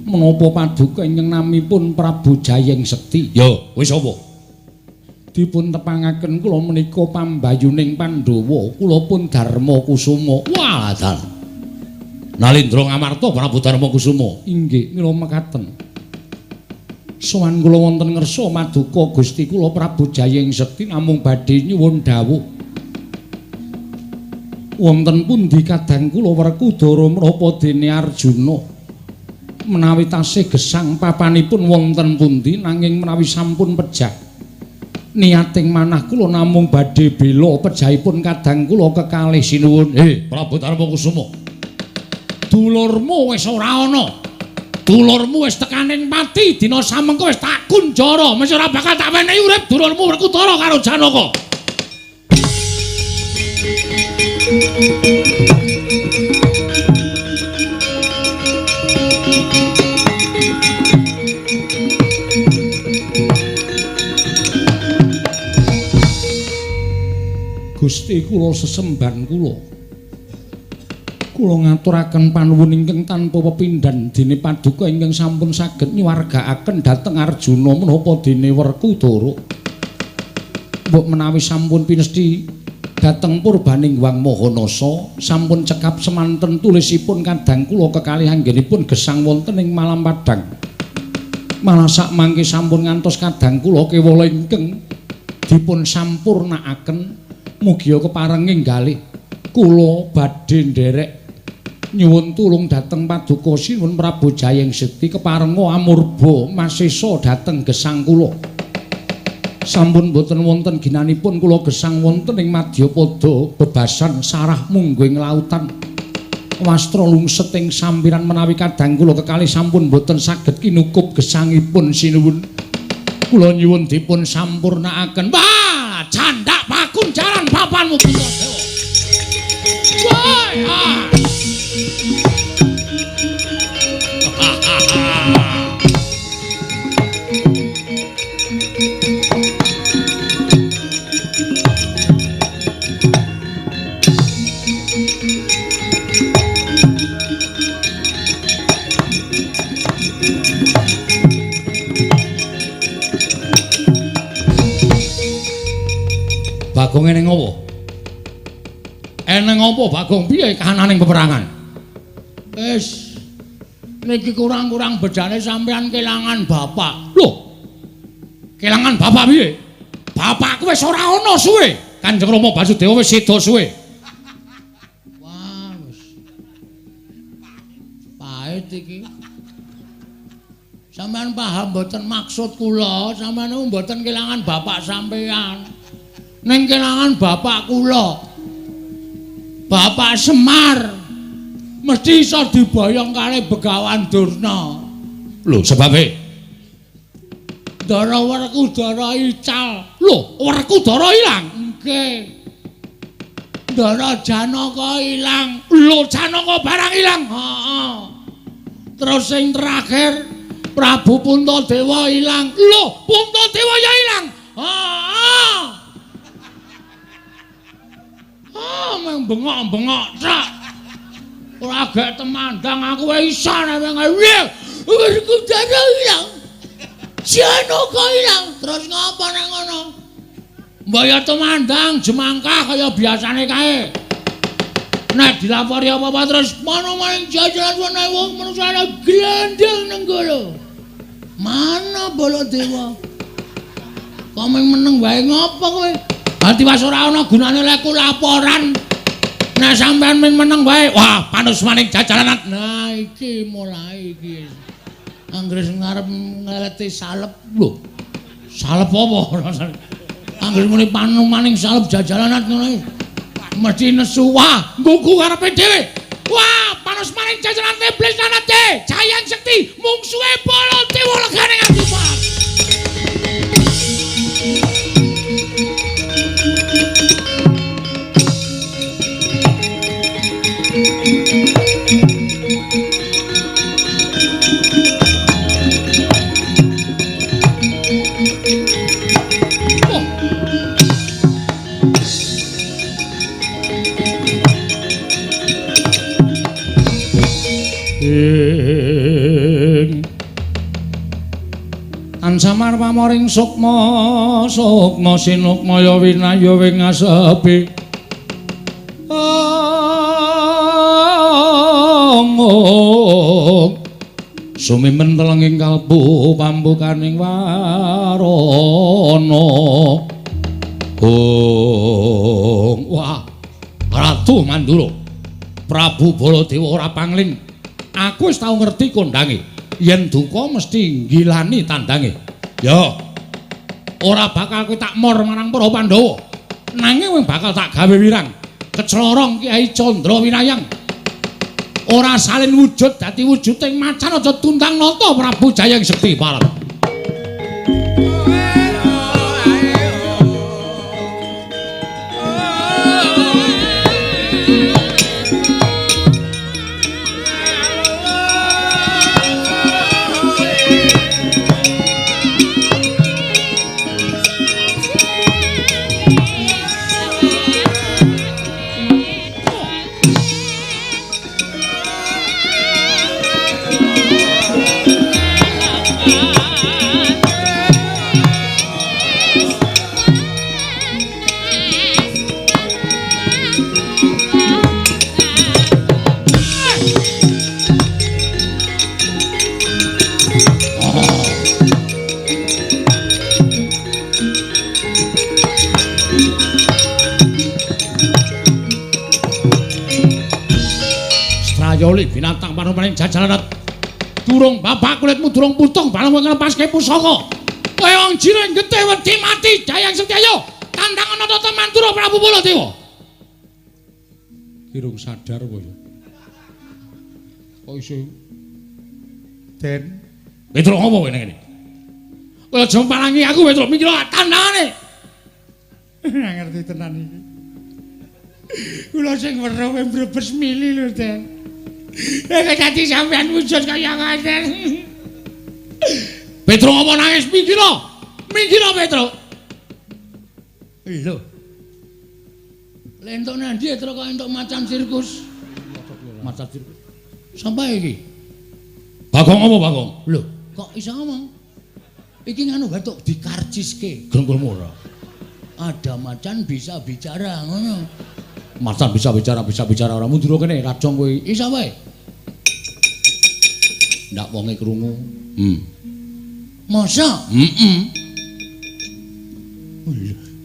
Menapa paduka ingkang namipun Prabu Jayeng Sekti? Yo, wis apa? Dipun tepangaken kula menika pambayuning Pandhawa, kula pun Darma Kusuma. Wah, dal. Nalindra Ngamarta Prabu Darma Kusuma. Inggih, mila mekaten. Sowan kula wonten ngersa maduka Gusti kula Prabu Jayeng Sekti namung badhe nyuwun dawuh. Wonten pundi kadang kula Werkudara menapa dene Arjuna menawi tasih gesang papanipun wonten pundi nanging menawi sampun pejah niating manah kula namung badhe bela pejahipun kadang kula kekalih sinuwun. Prabu Darma Kusuma. Dulurmu wis ora ana. Dulurmu wis tekaning pati dina samengko wis tak kunjara, mesti ora bakal tak menehi urip dulurmu Werkudara karo Janaka. Gusti kula sesemban kula ngaturaken panuwun ingkang tanpa pepindhan dene paduka ingkang sampun saged nyuwargakaken dhateng Arjuna menapa dene Werkudara. Mbok menawi sampun pinesti dhateng purbaning Wang Mahanasa sampun cekap semanten tulisipun kadang kula kekalih anggenipun gesang wonten ing Malam Padang. Malah sak mangke sampun ngantos kadang kula kewala ingkang dipun sampurnakaken mugi keparenging galih kula badhe nderek nyuwun tulung dhateng paduka sinuwun Prabu Jayeng Sekti keparenga amurba masesa dhateng gesang kula. Sampun boten wonten ginanipun kula gesang wonten ing Madyapada bebasan sarah mungguing lautan. Wastra lungset ing sampiran menawi kadang kula kekalih sampun boten saged kinukup gesangipun sinuwun. Kula nyuwun dipun sampurnakaken. Wah, candhak pakunjaran papanmu Puntadewa. Wah. Bagong eneng apa? Eneng apa Bagong piye kahananing peperangan? Wis niki kurang-kurang bedane sampean kelangan bapak. Loh. Kelangan bapak piye? Bapakku wis ora ana suwe. Kanjeng Rama Basudewa wis seda suwe. Wah, wis. Pahit iki. Sampeyan paham mboten maksud kula, sampeyan mboten kelangan bapak sampeyan. Ning kelangan bapak kula. Bapak Semar mesti iso diboyong kali Begawan Durna. Lho, sebabe Ndara Werkudara ical. Lho, Werkudara ilang. Nggih. Ndara Janaka ilang. Lho, Janaka barang ilang. Heeh. Terus sing terakhir Prabu Puntadewa ilang. Lho, Puntadewa ya ilang. Heeh. Meng bengok-bengok sak. Ora gek temandang aku wis iso nek Werkudara ilang. Janaka ilang. Terus ngapa nang ngono? Mbaya temandang jemangkah kaya biasane kae. Nek dilapori apa-apa terus mana maning jajaran wong wong manusa glendeng nang kono. Mana Baladewa? Kok meneng wae ngopo kowe? Ati wis ora ana gunane lek laporan. Nek sampean meneng wae, wah panus maning jajaran. Nah iki mulai iki. Anggres ngarep ngeleti salep lho. Salep apa? Anggres muni panus maning salep jajaran ngono. Mesti nesu wah, nggugu karepe dhewe. Wah, panus maning jajaran iblis lanate. Jayeng Sekti mungsuhe Baladewa legane ati Pak. Ansamar pamoring sukma sukma sinukmaya winaya wing asepi sumimen telenging kalbu pambukaning warana wah Ratu Mandura Prabu Baladewa ora pangling aku wis tau ngerti kondange yen duka mesti nggilani tandange ya ora bakal kowe tak mor marang para Pandhawa nanging wing bakal tak gawe wirang keclorong Kyai Candra Winayang ora salin wujud dadi wujuding macan aja tuntang nata Prabu Jayang Sekti Parat. Yoli binatang panupaning jajalan durung babak kulitmu durung putung bareng nglepaske pusaka kowe wong jireng getih wedi mati Jayang Sekti ayo tandangan nata Mandura Prabu Baladewa kirung sadar kowe kok iso Den Petruk ngopo kowe ngene kowe aja palangi aku Petruk mikir tandangane ngerti tenan iki kula sing weruh mbrebes mili lho Den nek dadi sampean wujud kaya ngaten. Petruk apa nangis mikira? Mikira Petruk. Lho. Lentuk nandi Petruk kok entuk macan sirkus. Macan sirkus. Sampai iki. Bagong apa Bagong? Lho, kok iso ngomong? Iki nganu gatuk dikarciske. Grengkulmu ora. Ada macan bisa bicara ngono. Macan bisa bicara ora mundur kene rajong kowe. Isa wae. Ndak wonge krungu. Masa?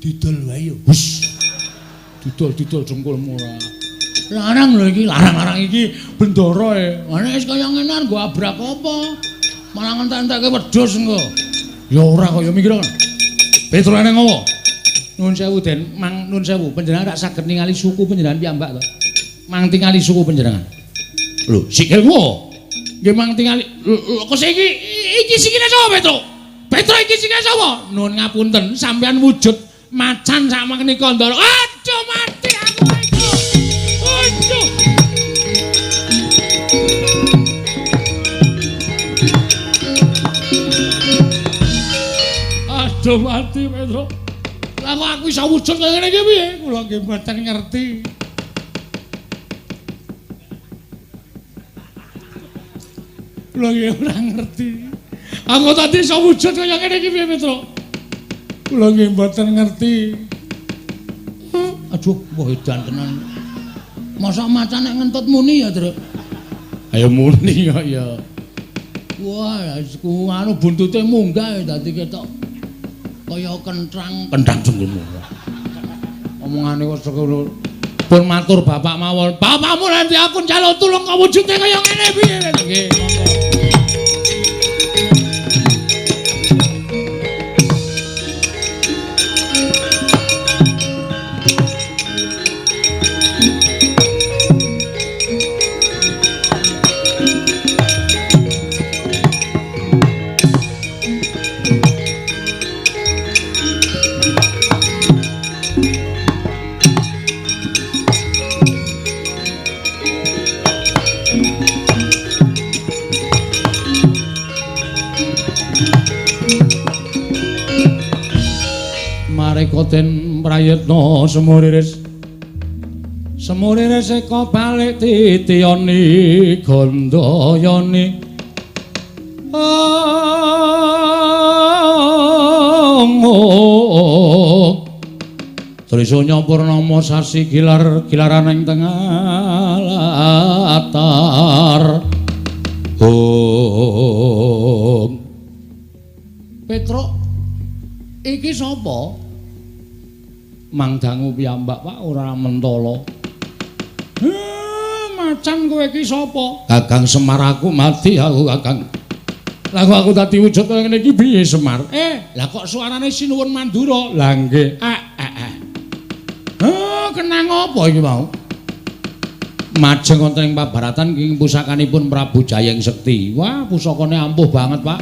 Didol wae yo. Hus. Didol jengkulmu ora. Larang lho iki, larang iki bendara e. Ana wis kaya ngene nggo abrak apa? Malah entek-entekke wedhus engko. Ya ora kaya mikir kan. Petruk nang ngopo? Nuwun sewu Den, Mang nuwun sewu, panjenengan tak saged ningali suku panjenengan piyambak to. Mang tingali suku panjenengan. Lho, sikilmu. Nggih mang tingali. Kok iki sikile sapa, Petruk? Petruk iki sikile sapa? Nuwun ngapunten, sampean wujud macan sak mangkene kandhara. Aduh mati aku iki. Aduh. Aduh mati Petruk. Lah kok aku iso wujud kaya ngene iki piye? Kula nggih mboten ngerti. Kula nggih ora ngerti. Aku tadi iso wujud kaya ngene iki piye, Petruk? Kula nggih mboten ngerti. Aduh, wah edan tenan. Masa macan nek ngentut muni ya, Truk? Ayo muni kok ya. Wah, anu buntute munggah dadi ketok kaya kentrang jengkulmu. Omongane kok ngono. Pun matur bapak mawon. Bapakmu nanti aku njaluk tulung kok wujude kaya ngene piye? Nggih, monggo. Den prayitna semuriris eka balik titiyani gandayani Sunya purnama sasi gilaran ing tengah latar. Petruk iki sapa? Mang dangu piyambak Pak ora mentala. Macan kowe iki sapa? Kakang Semar aku mati aku Kakang. Lah kok aku dadi wujud kaya ngene iki piye Semar? Lah kok suarane Sinuwun Mandura? Lah nggih. Kenang apa iki mau? Majeng wonten ing pabaratan ing pusakanipun Prabu Jayeng Sekti. Wah, pusakane ampuh banget, Pak.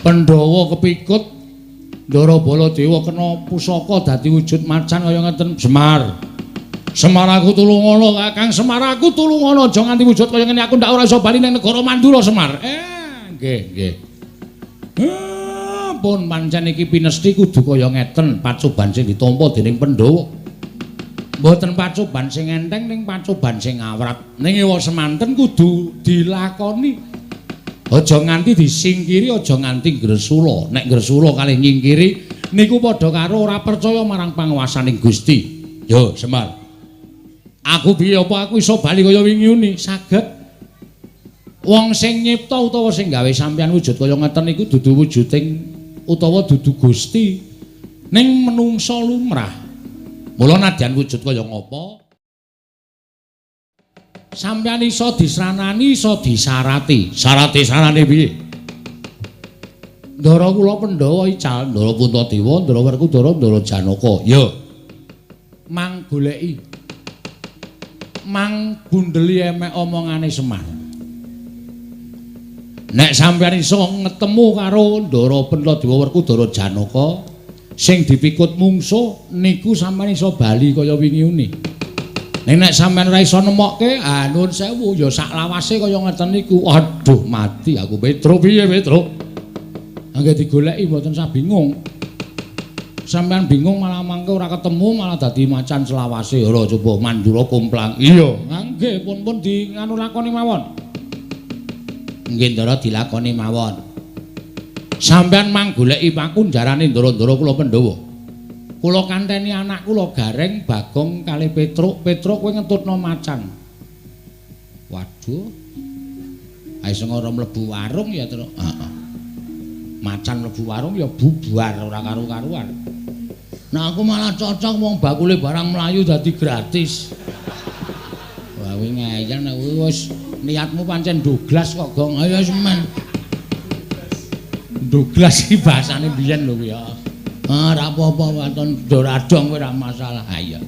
Pandhawa kepikut Ndara Baladewa kena pusaka dadi wujud macan kaya ngeten. Semar. Semar aku tulungono, Kakang Semar aku tulungono aja nganti wujud kaya ngene aku ndak ora iso bali ning negara Mandura, Semar. Nggih. Pun pancen iki pinesti kudu kaya ngeten, pacoban sing ditampa dening Pandhawa. Mboten pacoban sing enteng ning pacoban sing awrat. Ning ewa semanten kudu dilakoni. Aja nganti disingkiri, aja nganti gresula. Nek gresula kalih nyingkiri niku padha karo ora percaya marang panguwasaning Gusti. Yo, Semar. Aku piye apa aku iso bali kaya wingi uni? Saged. Wong sing nyipta utawa sing gawe sampeyan wujud kaya ngeten niku dudu wujuding utawa dudu Gusti. Ning menungsa lumrah. Mula nadyan wujud kaya ngapa sampeyan iso disranani iso disarati. Sarate-sarane piye? Ndara kula Pandhawa ical, Ndara Puntadewa, Ndara Werkudara, Ndara Janaka. Ya. Mang goleki. Mang bundeli emek omongane Semar. Nek sampeyan iso ngetemu karo Ndara Puntadewa, Werkudara, Janaka sing dipikut mungsuh niku sampeyan iso bali kaya wingi uni. Nek sampeyan ora iso nemokke, nuwun sewu ya sak lawase kaya ngeten niku. Aduh, mati aku. Petro piye, Petro? Angge digoleki mboten usah bingung. Sampeyan bingung malah mangke ora ketemu malah dadi macan selawase. Ora coba Mandura kumplang. Iya, nggih pun di nganu lakoni mawon. Nggih Ndara dilakoni mawon. Sampeyan mang goleki pakunjarane ndara-ndara kula Pandhawa. Kula kanteni anak kula Gareng, Bagong kalih Petruk. Petruk kowe ngentutno macan. Waduh. Ae sing ora mlebu warung ya, Truk. Heeh. Macan mlebu warung ya bubar ora karu-karuan. Nah aku malah cocok wong bakule barang mlayu dadi gratis. Wah kuwi ngayal nek wis niatmu pancen ndoglas kok, Gong. Ayo semen. Ndoglas iki bahasane biyen lho ya. Ora apa-apa waton doradong kowe ora masalah. Ha iya.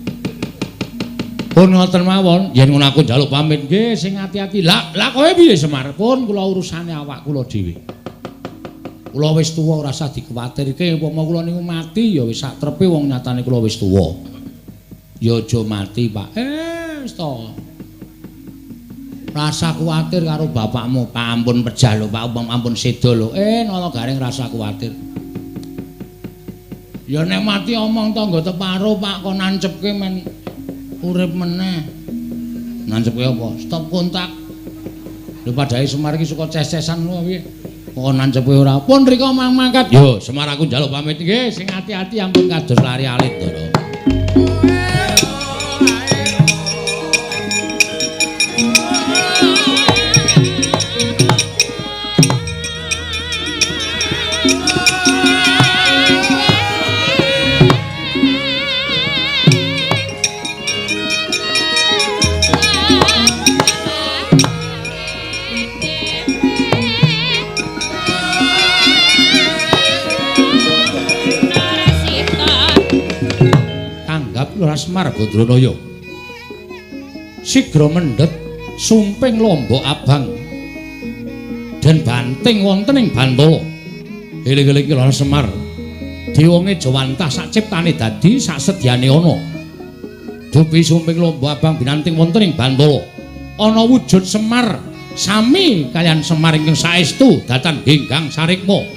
Pun ngoten mawon, yen ngono aku njaluk pamit nggih sing ati-ati. Lah kowe piye Semar? Pun kula urusane awak kula dhewe. Kula wis tuwa ora usah dikuwatirke, upama kula niku mati ya wis sak trepe wong nyatane kula wis tuwa. Ya aja mati, Pak. Wis to. Rasa kuwatir karo bapakmu, ampun pejah lho Pak, ampun sedo lho. Nala Gareng rasa kuwatir. Ya nek mati omong tangga teparo Pak, kok nancepke men urip meneh. Nancepke apa? Stop kontak. Lho padhae Semar iki suka ces-cesan lho piye? Kok nancepke ora. Pun rika mangkat. Yo, Semar aku njaluk pamit nggih, sing ati-ati ampun kados lari alit, Ndara. Semar Badranaya sigra mendhet sumping Lombok Abang dan banting wonten ing Bantala. Eling-eling Ki Semar diwonge Jawantah sak ciptane dadi sak sedyane ana. Dupi sumping Lombok Abang binanting wonten ing Bantala. Ana wujud Semar sami kalian Semar ingkang saestu datan Genggang Sarikma.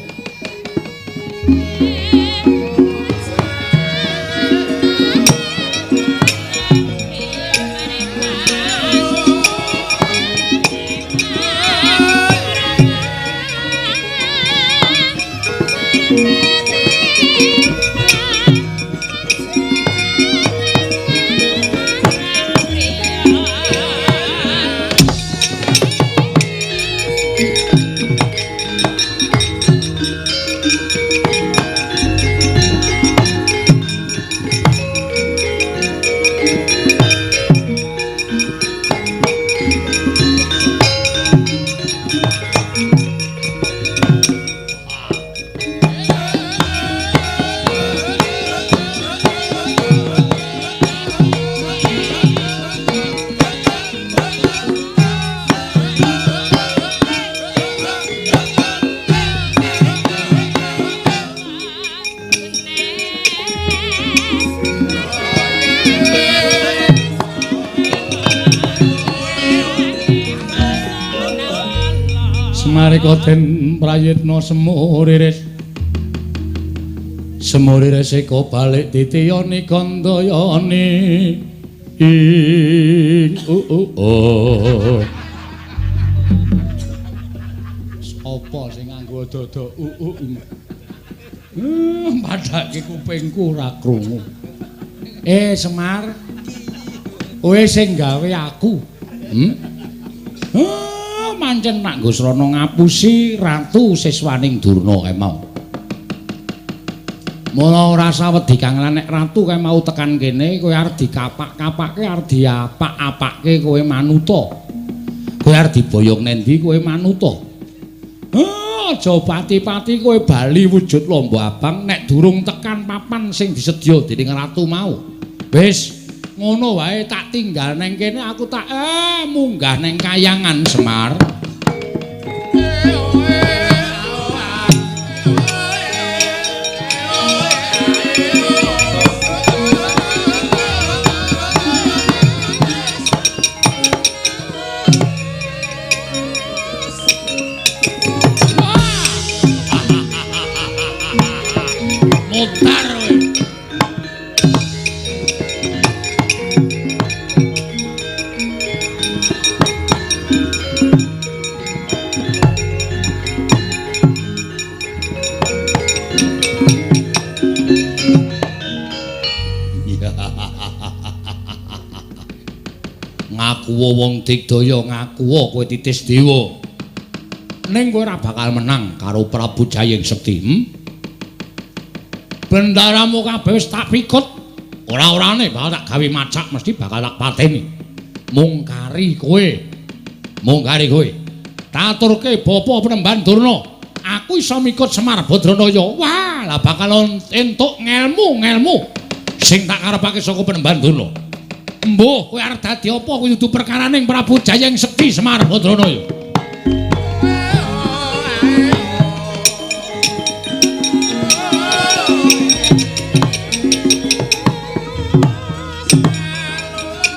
nalika den prayitna semuriris seka balik titiyane kandayane ing apa sing nganggo dada padhake kupingku ora krungu. Semar, kowe sing gawe aku. Mancen nak nggo srana ngapusi ratu siswaning Durna kae mau. Mula ora sawedi kang nek ratu kae mau tekan kene kowe arep dikapak-kapakke arep diapak-apakke kowe manuta. Kowe arep diboyong nendi kowe manuta. Aja pati-pati kowe bali wujud lomba abang nek durung tekan papan sing disedya dening ratu mau. Wis ngono wae tak tinggal neng kene aku tak munggah neng kayangan Semar. Mutar kowe. Ngakuwa wong digdaya, ngakuwa kowe titis dewa. Ning kowe ora bakal menang karo Prabu Jayeng Sekti. Bendaramu kabeh wis tak pikut. Ora-orane bakal tak gawe macak mesti bakal tak pateni. Mung kari kowe. Tak aturke Bapa Penemban Durna. Aku iso mikut Semar Badranaya. Wah, lah bakal entuk ngelmu sing tak karepake saka Penemban Durna. Embuh, kowe arep dadi apa kuwi dudu perkaraning Prabu Jayeng Sekti Semar Badranaya.